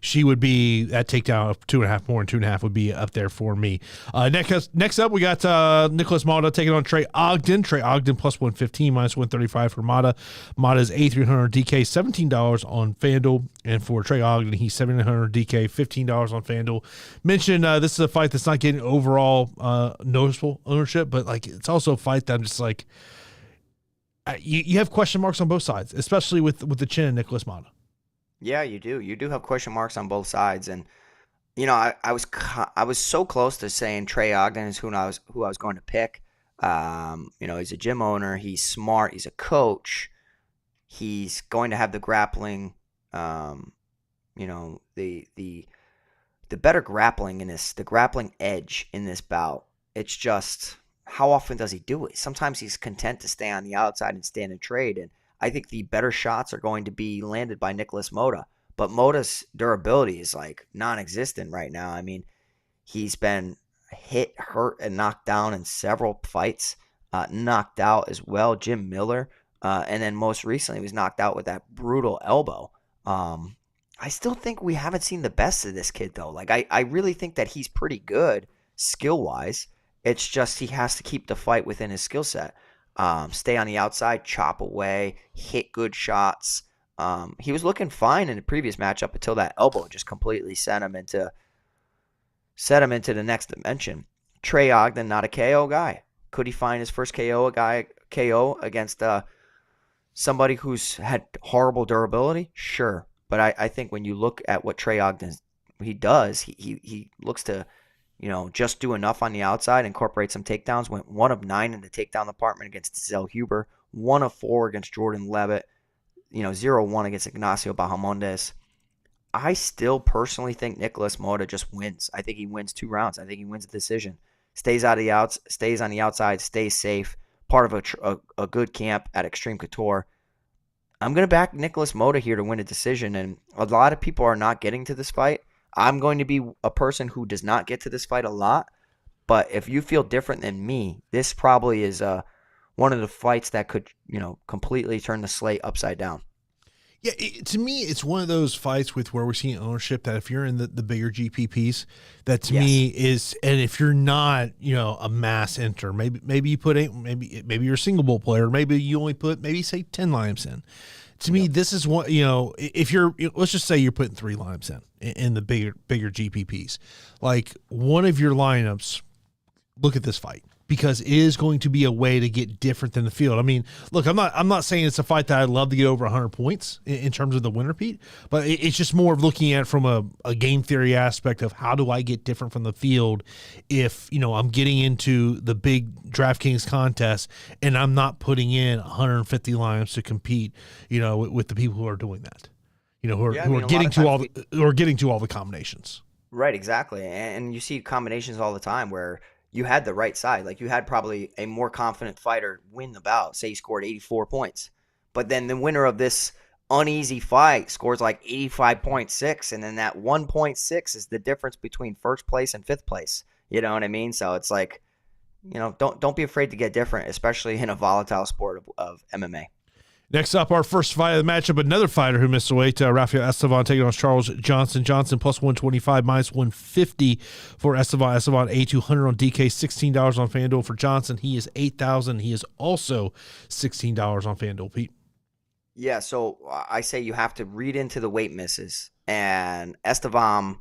she would be that takedown of 2.5 more, and 2.5 would be up there for me. Next up, we got Nicholas Mata taking on Trey Ogden. Trey Ogden plus 115, minus 135 for Mata. Mata's A300 DK, $17 on FanDuel, and for Trey Ogden, he's 700 DK, $15 on FanDuel. Mentioned this is a fight that's not getting overall noticeable ownership, but like it's also a fight that I'm just like. You have question marks on both sides, especially with the chin and Nicholas Mata. Yeah, you do. You do have question marks on both sides, and I was so close to saying Trey Ogden is who I was going to pick. He's a gym owner. He's smart. He's a coach. He's going to have the grappling. The better grappling the grappling edge in this bout. It's just. How often does he do it? Sometimes he's content to stay on the outside and stand and trade, and I think the better shots are going to be landed by Nicholas Mata. But Mota's durability is like non-existent right now. I mean, he's been hit, hurt, and knocked down in several fights, knocked out as well. Jim Miller, and then most recently was knocked out with that brutal elbow. I still think we haven't seen the best of this kid, though. Like, I really think that he's pretty good skill-wise. It's just he has to keep the fight within his skill set. Stay on the outside, chop away, hit good shots. He was looking fine in the previous matchup until that elbow just completely sent him into the next dimension. Trey Ogden, not a KO guy. Could he find his first KO against somebody who's had horrible durability? Sure. But I think when you look at what Trey Ogden does, he looks to just do enough on the outside, incorporate some takedowns. Went 1 of 9 in the takedown department against Zell Huber, 1 of 4 against Jordan Leavitt, 0-1 against Ignacio Bahamondes. I still personally think Nicholas Mata just wins. I think he wins 2 rounds. I think he wins the decision. Stays on the outside, stays safe. Part of a good camp at Extreme Couture. I'm going to back Nicholas Mata here to win a decision, and a lot of people are not getting to this fight. I'm going to be a person who does not get to this fight a lot, but if you feel different than me, this probably is one of the fights that could, completely turn the slate upside down. Yeah, to me, it's one of those fights with where we're seeing ownership that if you're in the bigger GPPs, that to me is, and if you're not, a mass enter, maybe you put maybe you're a single bull player, maybe you only put say 10 limes in. To me, this is what, if you're, let's just say you're putting 3 limes in the bigger GPPs, like one of your lineups, look at this fight, because it is going to be a way to get different than the field. I mean, look, I'm not saying it's a fight that I'd love to get over 100 points in terms of the winner, Pete, but it's just more of looking at it from a game theory aspect of how do I get different from the field if, I'm getting into the big DraftKings contest and I'm not putting in 150 lines to compete, with the people who are doing that, who are getting to all the combinations. Right, exactly. And you see combinations all the time where you had the right side. Like, you had probably a more confident fighter win the bout. Say he scored 84 points. But then the winner of this uneasy fight scores like 85.6, and then that 1.6 is the difference between first place and fifth place. You know what I mean? So it's like, don't be afraid to get different, especially in a volatile sport of MMA. Next up, our first fight of the matchup, another fighter who missed weight, Rafael Estevan taking on Charles Johnson. Johnson plus 125, minus 150 for Estevan. Estevan $8,200 on DK, $16 on FanDuel. For Johnson, he is $8,000. He is also $16 on FanDuel, Pete. Yeah, so I say you have to read into the weight misses. And Estevan,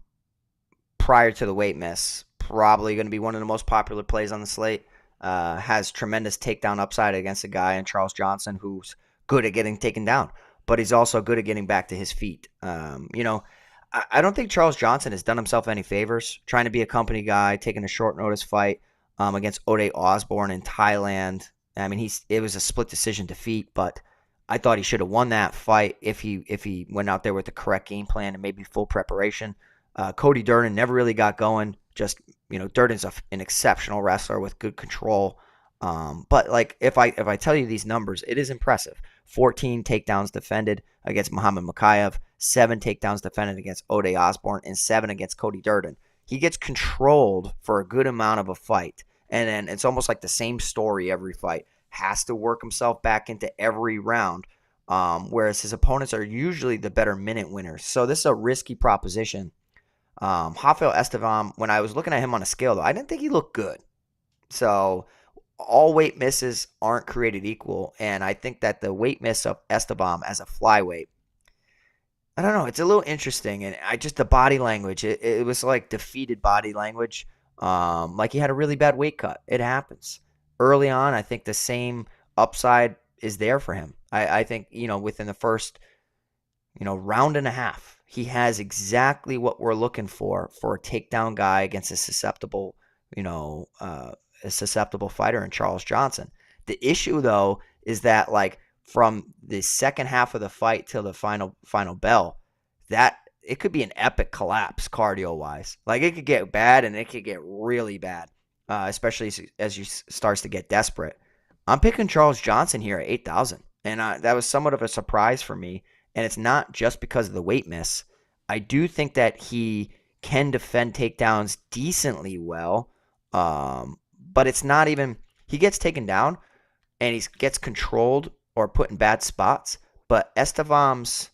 prior to the weight miss, probably going to be one of the most popular plays on the slate. Has tremendous takedown upside against a guy in Charles Johnson who's good at getting taken down, but he's also good at getting back to his feet. I don't think Charles Johnson has done himself any favors trying to be a company guy, taking a short notice fight against Ode Osborne in Thailand. I mean, it was a split decision defeat, but I thought he should have won that fight if he went out there with the correct game plan and maybe full preparation. Cody Durden never really got going. Just, Durden's an exceptional wrestler with good control. But like, if I tell you these numbers, it is impressive. 14 takedowns defended against Muhammad Mokaev, 7 takedowns defended against Ode Osborne, and 7 against Cody Durden. He gets controlled for a good amount of a fight. And then it's almost like the same story every fight. Has to work himself back into every round, whereas his opponents are usually the better minute winners. So this is a risky proposition. Rafael Estevan, when I was looking at him on a scale, though, I didn't think he looked good. So all weight misses aren't created equal, and I think that the weight miss of Esteban as a flyweight, I don't know, it's a little interesting, and the body language, it was like defeated body language, like he had a really bad weight cut. It happens. Early on, I think the same upside is there for him. I think, within the first, round and a half, he has exactly what we're looking for a takedown guy against a susceptible fighter in Charles Johnson. The issue, though, is that like from the second half of the fight till the final bell, that it could be an epic collapse cardio wise. Like, it could get bad, and it could get really bad, especially as you starts to get desperate. I'm picking Charles Johnson here at 8,000, and that was somewhat of a surprise for me. And it's not just because of the weight miss. I do think that he can defend takedowns decently well. But it's not even – he gets taken down and he gets controlled or put in bad spots. But Estevan's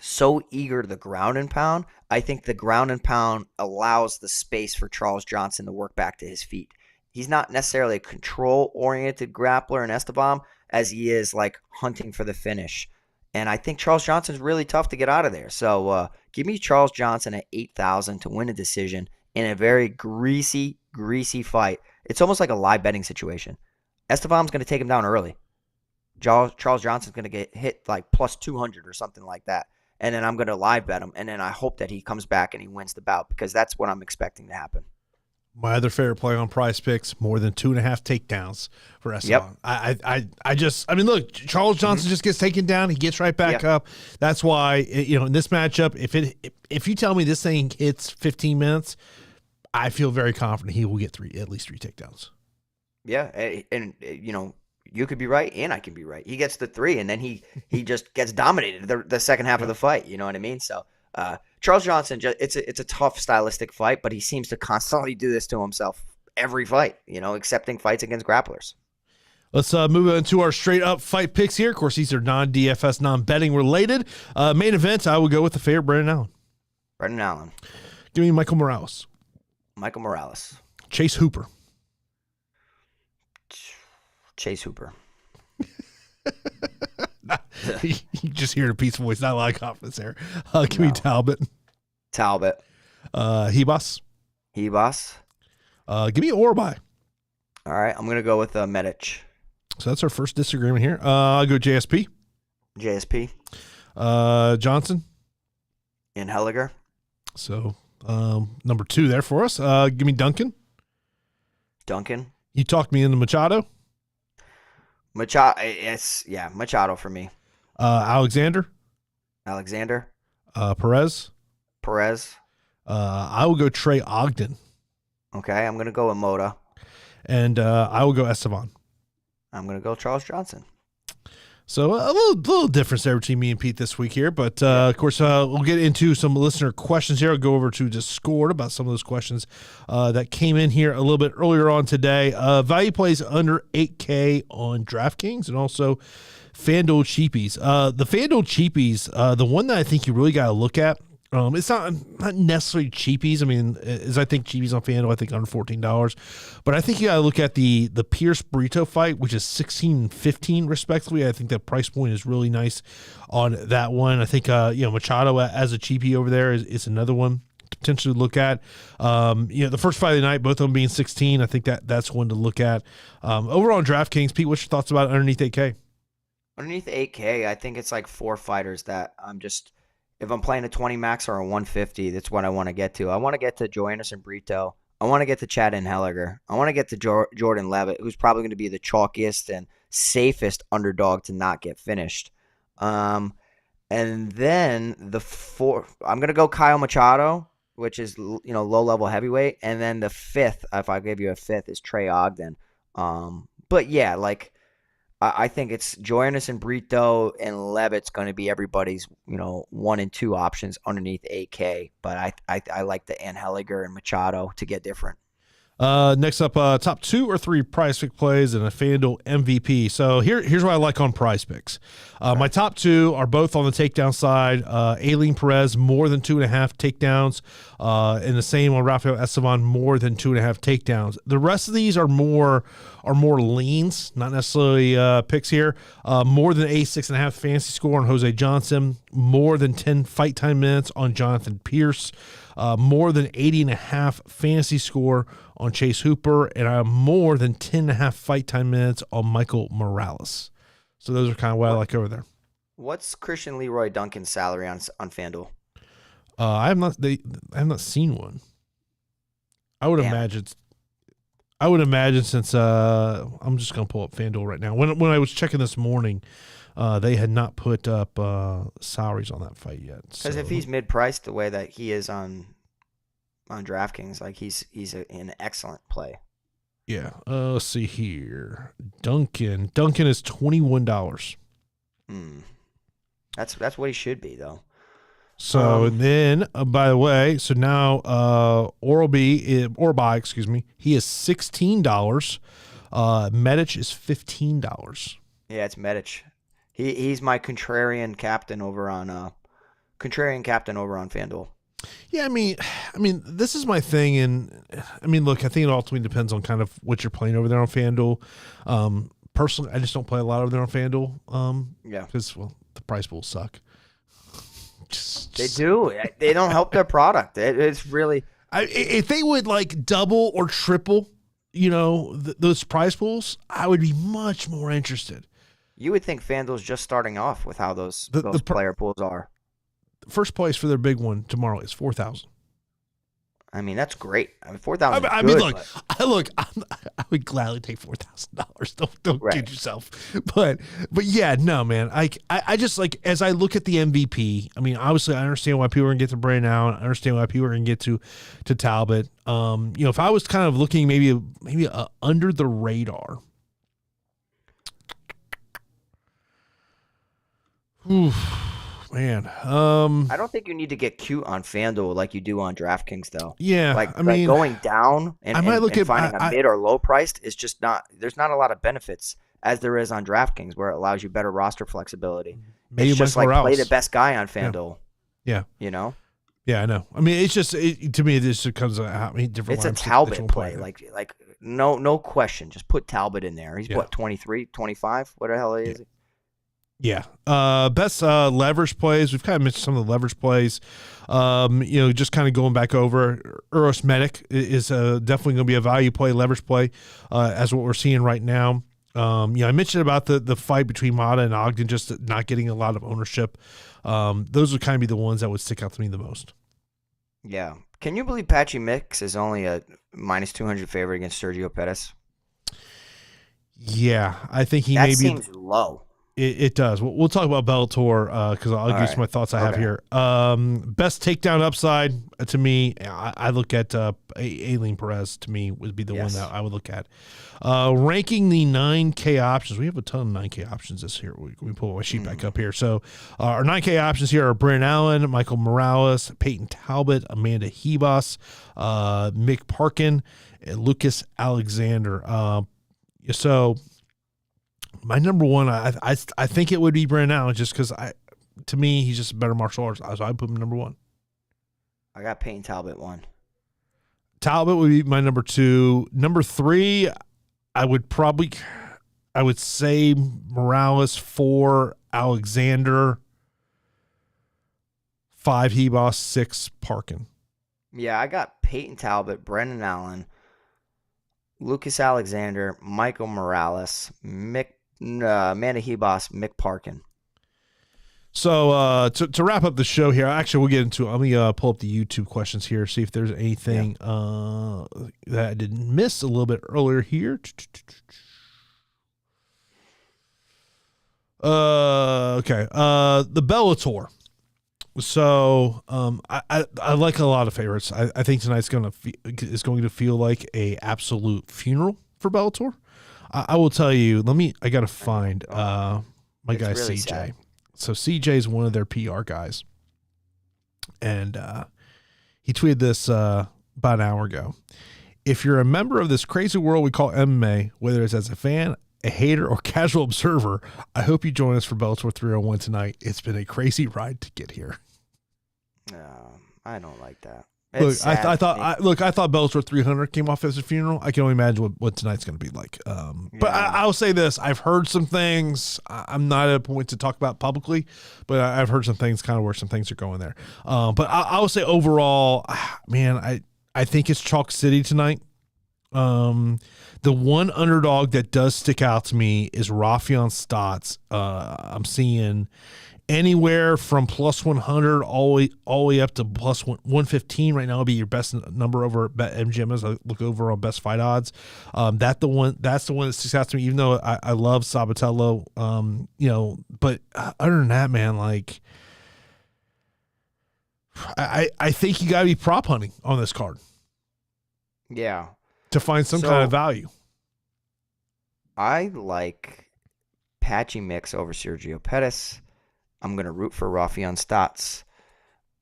so eager to the ground and pound. I think the ground and pound allows the space for Charles Johnson to work back to his feet. He's not necessarily a control-oriented grappler in Estevan as he is like hunting for the finish. And I think Charles Johnson's really tough to get out of there. So give me Charles Johnson at 8,000 to win a decision in a very greasy fight. It's almost like a live betting situation. Estevan's going to take him down early. Charles Johnson's going to get hit like plus 200 or something like that. And then I'm going to live bet him. And then I hope that he comes back and he wins the bout, because that's what I'm expecting to happen. My other favorite play on PrizePicks, more than 2.5 takedowns for Estevan. Yep. Look, Charles Johnson just gets taken down. He gets right back up. That's why, in this matchup, if you tell me this thing hits 15 minutes, I feel very confident he will get at least 3 takedowns. Yeah. And you could be right and I can be right. He gets the 3 and then he just gets dominated the second half of the fight. You know what I mean? So, Charles Johnson, it's a tough stylistic fight, but he seems to constantly do this to himself every fight, accepting fights against grapplers. Let's move into our straight-up fight picks here. Of course, these are non-DFS, non-betting related. Main event, I would go with the favorite, Brendan Allen. Give me Michael Morales. Chase Hooper. You just hear a peaceful voice, not a lot of confidence there. Give me Talbott. Ribas. Give me Orolbai. All right, I'm going to go with Medic. So that's our first disagreement here. I'll go JSP. Johnson. Anheliger. So number 2 there for us. Give me Duncan. You talked me into Machado. Machado for me. Alexander. Perez. Perez. I will go Trey Ogden. Okay, I'm going to go with Moda. and I will go Esteban. I'm going to go Charles Johnson. So a little difference there between me and Pete this week here, but of course we'll get into some listener questions here. I'll go over to Discord about some of those questions that came in here a little bit earlier on today. Value plays under 8K on DraftKings and also FanDuel cheapies. The FanDuel cheapies, the one that I think you really got to look at. It's not necessarily cheapies. I mean, as I think cheapies on FanDuel, I think under $14. But I think you got to look at the Pearce Brito fight, which is 16-15 respectively. I think that price point is really nice on that one. I think Machado as a cheapie over there is another one to potentially look at. The first fight of the night, both of them being 16. I think that's one to look at. Over on DraftKings, Pete, what's your thoughts about underneath 8K? Underneath 8K, I think it's like 4 fighters that I'm just. If I'm playing a 20 max or a 150, that's what I want to get to. I want to get to Joanderson Brito. I want to get to Chad Anheliger. I want to get to Jordan Leavitt, who's probably going to be the chalkiest and safest underdog to not get finished. And then the 4, I'm going to go Caio Machado, which is low-level heavyweight. And then the 5th, if I give you a 5th, is Trey Ogden. But yeah, like I think it's Joanderson, Brito, and Leavitt's going to be everybody's 1 and 2 options underneath 8K. But I like the Anheliger and Machado to get different. Next up, top 2 or 3 PrizePicks plays and a FanDuel MVP. So here's what I like on PrizePicks. My top 2 are both on the takedown side. Ailin Perez, more than 2.5 takedowns. And the same on Rafael Esteban, more than 2.5 takedowns. The rest of these are more leans, not necessarily picks here. More than 86.5 fantasy score on Jose Johnson. More than 10 fight time minutes on Jonathan Pearce. More than 80.5 fantasy score on Chase Hooper, and more than 10.5 fight time minutes on Michael Morales. So those are kind of what I like over there. What's Christian Leroy Duncan's salary on FanDuel? I have not seen one. I would imagine since I'm just gonna pull up FanDuel right now. When I was checking this morning, they had not put up salaries on that fight yet. Because if he's mid-priced the way that he is on DraftKings, like he's an excellent play. Yeah. Let's see here. Duncan is $21. That's what he should be though. So and then, by the way, so now Orolbai, excuse me, he is $16. Medic is $15. Yeah, it's Medic. He's my contrarian captain over on FanDuel. Yeah, I mean, this is my thing, and I mean, look, I think it ultimately depends on kind of what you're playing over there on FanDuel. Personally, I just don't play a lot over there on FanDuel. Because the price pools suck. They do. They don't help their product. It's really. If they would like double or triple, those prize pools, I would be much more interested. You would think FanDuel's just starting off with how those player pools are. First place for their big one tomorrow is 4,000. I mean, that's great. I mean, 4,000. I mean, look, I would gladly take $4,000. Don't kid yourself. But yeah, no, man. I just like as I look at the MVP. I mean, obviously, I understand why people are gonna get to Brandon Allen. I understand why people are gonna get to Talbot. If I was kind of looking maybe under the radar. Oof. Man, I don't think you need to get cute on FanDuel like you do on DraftKings, though. Yeah, like going down and finding a mid or low priced is just not. There's not a lot of benefits as there is on DraftKings, where it allows you better roster flexibility. Maybe it's just like play the best guy on FanDuel. Yeah. Yeah, I know. I mean, it's just to me, this just comes out different. It's a Talbot play, like no question. Just put Talbot in there. He's what 23, 25? What the hell is he? Yeah. Best leverage plays. We've kind of mentioned some of the leverage plays. Just kind of going back over, Uros Medic is definitely going to be a value play, leverage play, as what we're seeing right now. I mentioned about the fight between Mata and Ogden just not getting a lot of ownership. Those would kind of be the ones that would stick out to me the most. Yeah. Can you believe Patchy Mix is only a minus 200 favorite against Sergio Perez? Yeah, I think he that may be. That seems low. It does. We'll talk about Bellator because I'll give you some of my thoughts I have here. Best takedown upside to me, I look at Ailin Perez. To me, would be the one that I would look at. Ranking the 9K options. We have a ton of 9K options this year. We pull my sheet back up here. So our 9K options here are Brandon Allen, Michael Morales, Payton Talbott, Amanda Ribas, Mick Parkin, and Lucas Alexander. So my number one, I think it would be Brandon Allen, just because to me he's just a better martial artist. So I put him number one. I got Payton Talbott one. Talbot would be my number two. Number three, I would say Morales. 4, Alexander. 5, Ribas. 6, Parkin. Yeah, I got Payton Talbott, Brendan Allen, Lucas Alexander, Michael Morales, Amanda Ribas, Mick Parkin. So to wrap up the show here, actually we'll get into it. Let me pull up the YouTube questions here, see if there's anything that I didn't miss a little bit earlier here. Okay. The Bellator. So I like a lot of favorites. I think tonight's is going to feel like a absolute funeral for Bellator. I will tell you. I got to find my guy really CJ. sad. So CJ is one of their PR guys, and he tweeted this about an hour ago. If you're a member of this crazy world we call MMA, whether it's as a fan, a hater, or casual observer, I hope you join us for Bellator 301 tonight. It's been a crazy ride to get here. I don't like that. Look, I thought Bellator 300 came off as a funeral. I can only imagine what tonight's going to be like. But I'll say this: I've heard some things. I'm not at a point to talk about publicly, but I've heard some things kind of where some things are going there. But I'll say overall, man, I think it's Chalk City tonight. The one underdog that does stick out to me is Rafion Stotts. I'm seeing anywhere from plus 100 all the way up to plus 115 right now would be your best number over at BetMGM as I look over on best fight odds. That's the one that sticks out to me, even though I love Sabatello, but other than that, man, like I think you got to be prop hunting on this card. Yeah. To find some kind of value. I like Patchy Mix over Sergio Pettis. I'm going to root for Rafion Stotts.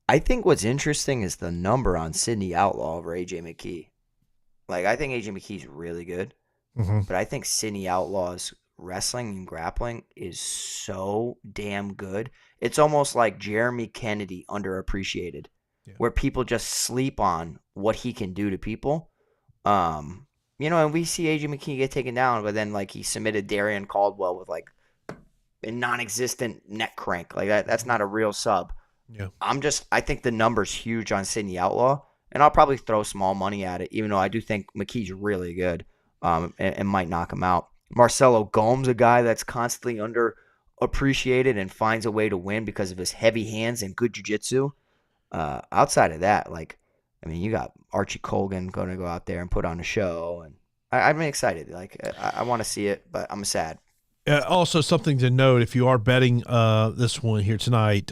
I think what's interesting is the number on Sidney Outlaw over AJ McKee. Like, I think AJ McKee's really good, but I think Sidney Outlaw's wrestling and grappling is so damn good. It's almost like Jeremy Kennedy underappreciated, where people just sleep on what he can do to people. And we see AJ McKee get taken down, but then, like, he submitted Darian Caldwell with, like, a non-existent neck crank. Like, that's not a real sub. Yeah. I think the number's huge on Sidney Outlaw, and I'll probably throw small money at it, even though I do think McKee's really good and might knock him out. Marcelo Gomes, a guy that's constantly underappreciated and finds a way to win because of his heavy hands and good jiu-jitsu. Outside of that, you got Archie Colgan going to go out there and put on a show, and I'm excited. Like, I want to see it, but I'm sad. Also, something to note, if you are betting this one here tonight,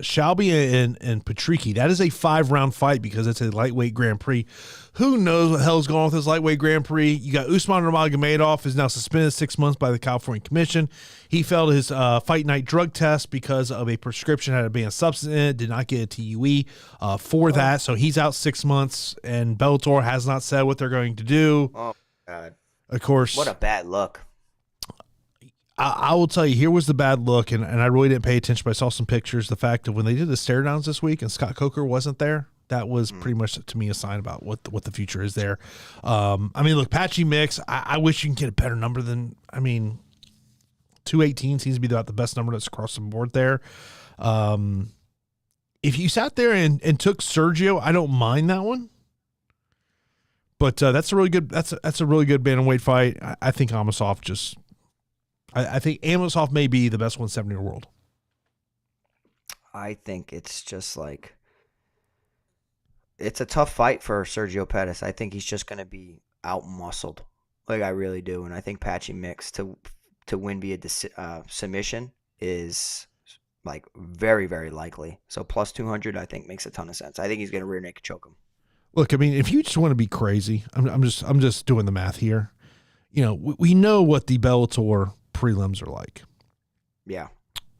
Shelby and Patricky, that is a 5-round fight because it's a lightweight Grand Prix. Who knows what the hell's going on with this lightweight Grand Prix? You got Usman Nurmagomedov is now suspended 6 months by the California Commission. He failed his fight night drug test because of a prescription had a banned substance in it, did not get a TUE for that, so he's out 6 months, and Bellator has not said what they're going to do. Oh, God. Of course. What a bad look. I will tell you, here was the bad look, and I really didn't pay attention, but I saw some pictures. The fact that when they did the stare downs this week and Scott Coker wasn't there, that was pretty much, to me, a sign about what the future is there. Look, Patchy Mix, I wish you can get a better number than, 218 seems to be about the best number that's across the board there. If you sat there and took Sergio, I don't mind that one. But that's a really good bantamweight fight. I think Amosov just... I think Amosov may be the best 170 in the world. I think it's just like it's a tough fight for Sergio Pettis. I think he's just going to be out-muscled. Like, I really do. And I think Patchy Mix, to to win via submission is like very, very likely. So plus 200, I think, makes a ton of sense. I think he's going to rear naked choke him. Look, I mean, if you just want to be crazy, I'm just doing the math here. You know, we know what the Bellator prelims are like. Yeah.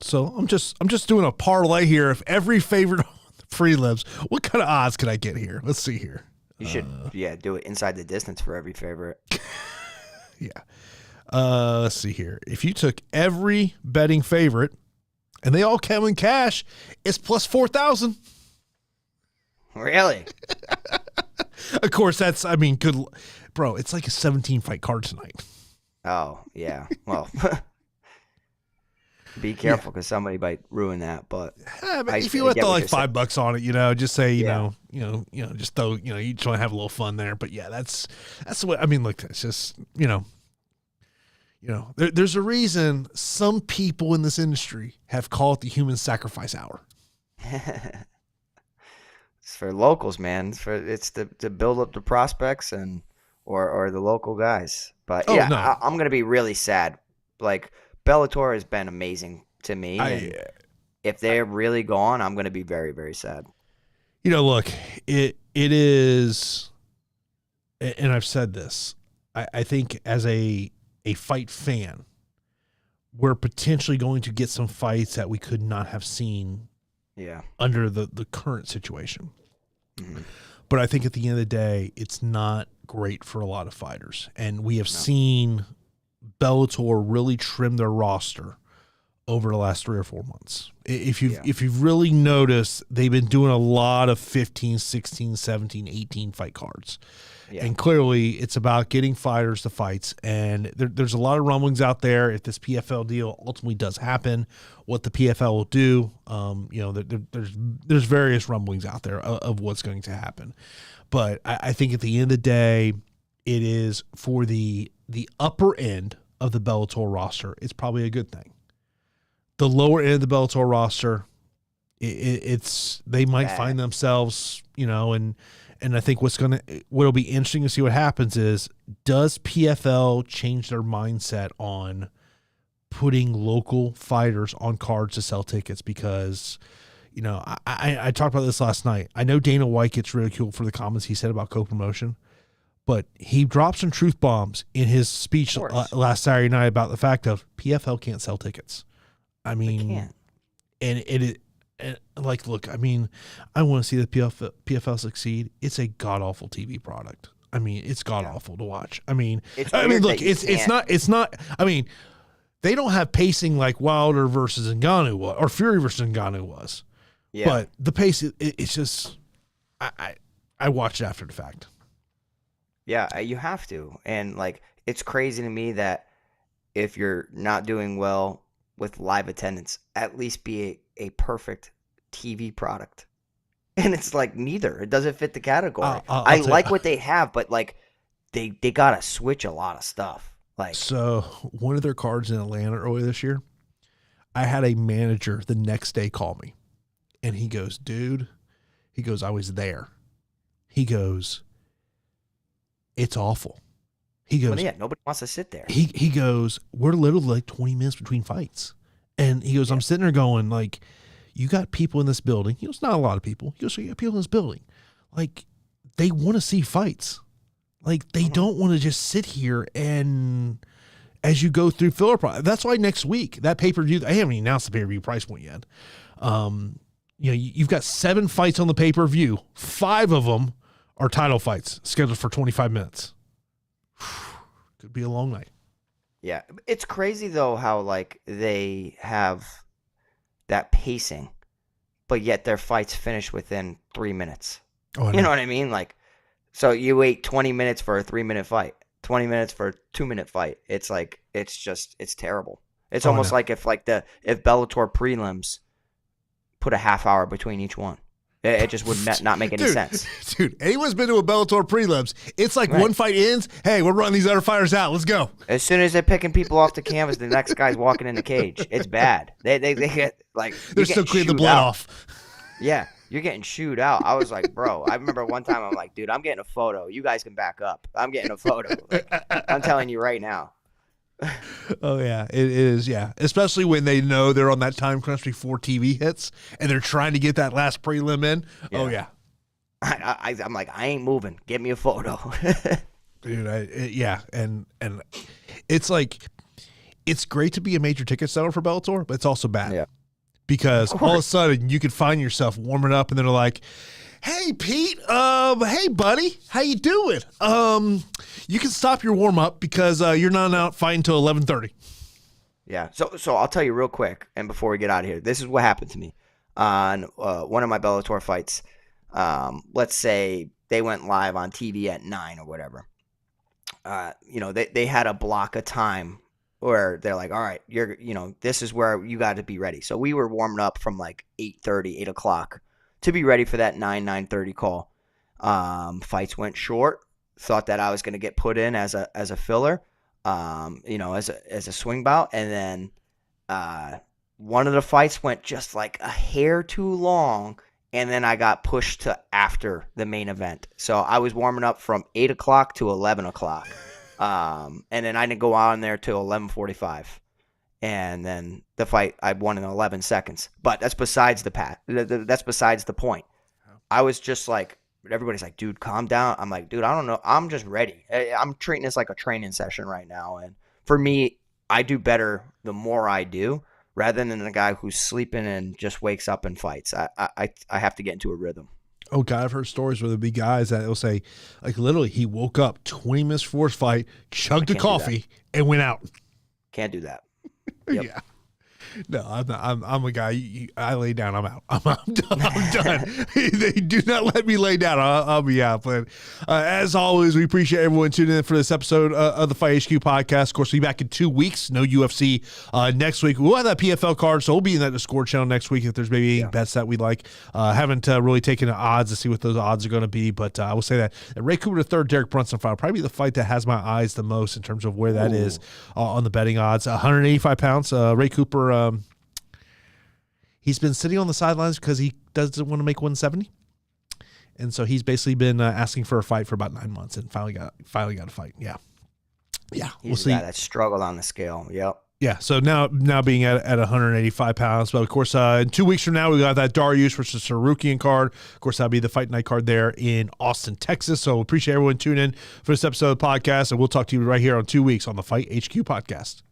So I'm just doing a parlay here. If every favorite on the prelims, what kind of odds can I get here? Let's see here. You should, do it inside the distance for every favorite. Yeah. Let's see here. If you took every betting favorite and they all come in cash, it's plus 4,000. Really? Of course, that's, I mean, good. Bro, it's like a 17-fight card tonight. Oh, yeah. Well, be careful because somebody might ruin that. But if you want to throw like $5 on it, just say, you know, just throw, you just want to have a little fun there. But yeah, that's what, I mean, look, it's just, there's a reason some people in this industry have called it the human sacrifice hour. It's for locals, man. It's to build up the prospects and or the local guys. But I'm gonna be really sad. Like Bellator has been amazing to me. If they're really gone, I'm gonna be very, very sad. Look, it is, and I've said this. I think as a fight fan, we're potentially going to get some fights that we could not have seen under the current situation. Mm-hmm. But I think at the end of the day, it's not great for a lot of fighters. And we have seen Bellator really trim their roster over the last 3 or 4 months. If you've really noticed, they've been doing a lot of 15, 16, 17, 18 fight cards. Yeah. And clearly it's about getting fighters to fights. And there's a lot of rumblings out there. If this PFL deal ultimately does happen, what the PFL will do, there's various rumblings out there of what's going to happen. But I think at the end of the day, it is for the upper end of the Bellator roster, it's probably a good thing. The lower end of the Bellator roster, they might find themselves, and I think what'll be interesting to see what happens is, does PFL change their mindset on putting local fighters on cards to sell tickets? Because, I talked about this last night. I know Dana White gets ridiculed for the comments he said about co-promotion, but he dropped some truth bombs in his speech last Saturday night about the fact of PFL can't sell tickets. I mean, look, I mean, I want to see the PFL succeed. It's a god-awful TV product. I mean, it's god-awful to watch. I mean, look, it's not, I mean, they don't have pacing like Wilder versus Ngannou was, or Fury versus Ngannou was. Yeah. But the pace, it's just, I watched it after the fact. Yeah, you have to. And, it's crazy to me that if you're not doing well with live attendance, at least be a perfect TV product. And it's neither. It doesn't fit the category. I like what they have, but they got to switch a lot of stuff. So one of their cards in Atlanta earlier this year, I had a manager the next day call me, and he goes, dude, I was there. He goes, it's awful. He goes, nobody wants to sit there. He goes, we're literally 20 minutes between fights. And he goes, I'm sitting there going, you got people in this building. He goes, not a lot of people. He goes, so you got people in this building. They want to see fights. They don't want to just sit here and as you go through filler product. That's why next week, that pay-per-view, I haven't even announced the pay-per-view price point yet. You've got 7 fights on the pay-per-view. 5 of them are title fights scheduled for 25 minutes. Could be a long night. Yeah. It's crazy, though, how, they have that pacing, but yet their fights finish within 3 minutes. Oh, you know what I mean? So you wait 20 minutes for a 3-minute fight, 20 minutes for a 2-minute fight. It's it's terrible. It's almost like if Bellator prelims put a half hour between each one. It just would not make any sense. Dude, anyone's been to a Bellator prelims, it's one fight ends, hey, we're running these other fighters out. Let's go. As soon as they're picking people off the canvas, the next guy's walking in the cage. It's bad. They get they're still cleaning the blood off. Yeah, you're getting shooed out. I was like, bro, I remember one time I'm like, dude, I'm getting a photo. You guys can back up. I'm getting a photo. I'm telling you right now. Oh yeah, it is. Yeah, especially when they know they're on that time crunch before TV hits, and they're trying to get that last prelim in. Yeah. Oh yeah, I'm like, I ain't moving. Get me a photo, dude. And it's like, it's great to be a major ticket seller for Bellator, but it's also bad. Yeah. Because all of a sudden you could find yourself warming up, and they're like, "Hey Pete, hey buddy, how you doing? You can stop your warm up because you're not out fighting until 11:30." Yeah. So I'll tell you real quick, and before we get out of here, this is what happened to me on one of my Bellator fights. Let's say they went live on TV at 9 or whatever. They had a block of time where they're like, all right, this is where you got to be ready. So we were warming up from like 8:30, 8 o'clock to be ready for that 9:30 call. Fights went short. Thought that I was going to get put in as a filler, as a swing bout. And then one of the fights went just like a hair too long. And then I got pushed to after the main event. So I was warming up from 8 o'clock to 11 o'clock. And then I didn't go on there till 11:45, and then the fight I won in 11 seconds. But that's besides that's besides the point. I was just like, everybody's like, dude, calm down. I'm like, dude, I don't know. I'm just ready. I'm treating this like a training session right now. And for me, I do better the more I do, rather than the guy who's sleeping and just wakes up and fights. I have to get into a rhythm. Oh, God, I've heard stories where there'll be guys that will say, like, literally, he woke up 20 minutes before his fight, chugged a coffee, and went out. Can't do that. Yep. Yeah. No, I'm not. I'm a guy. I lay down. I'm out. I'm done. I'm done. They do not let me lay down. I'll be out. But as always, we appreciate everyone tuning in for this episode of the Fight HQ podcast. Of course, we'll be back in 2 weeks. No UFC next week. We'll have that PFL card, so we'll be in that Discord channel next week if there's maybe any bets that we like. Haven't really taken the odds to see what those odds are going to be, but I will say that Ray Cooper III, Derek Brunson fight will probably be the fight that has my eyes the most in terms of where that is on the betting odds. 185 pounds. Ray Cooper. He's been sitting on the sidelines because he doesn't want to make 170, and so he's basically been asking for a fight for about 9 months, and finally got a fight. Yeah. We'll see. That struggled on the scale. Yep. Yeah. So now being at 185 pounds, but of course, in 2 weeks from now we got that Dariush versus Sarukian card. Of course, that'll be the fight night card there in Austin, Texas. So appreciate everyone tuning in for this episode of the podcast, and we'll talk to you right here on 2 weeks on the Fight HQ podcast.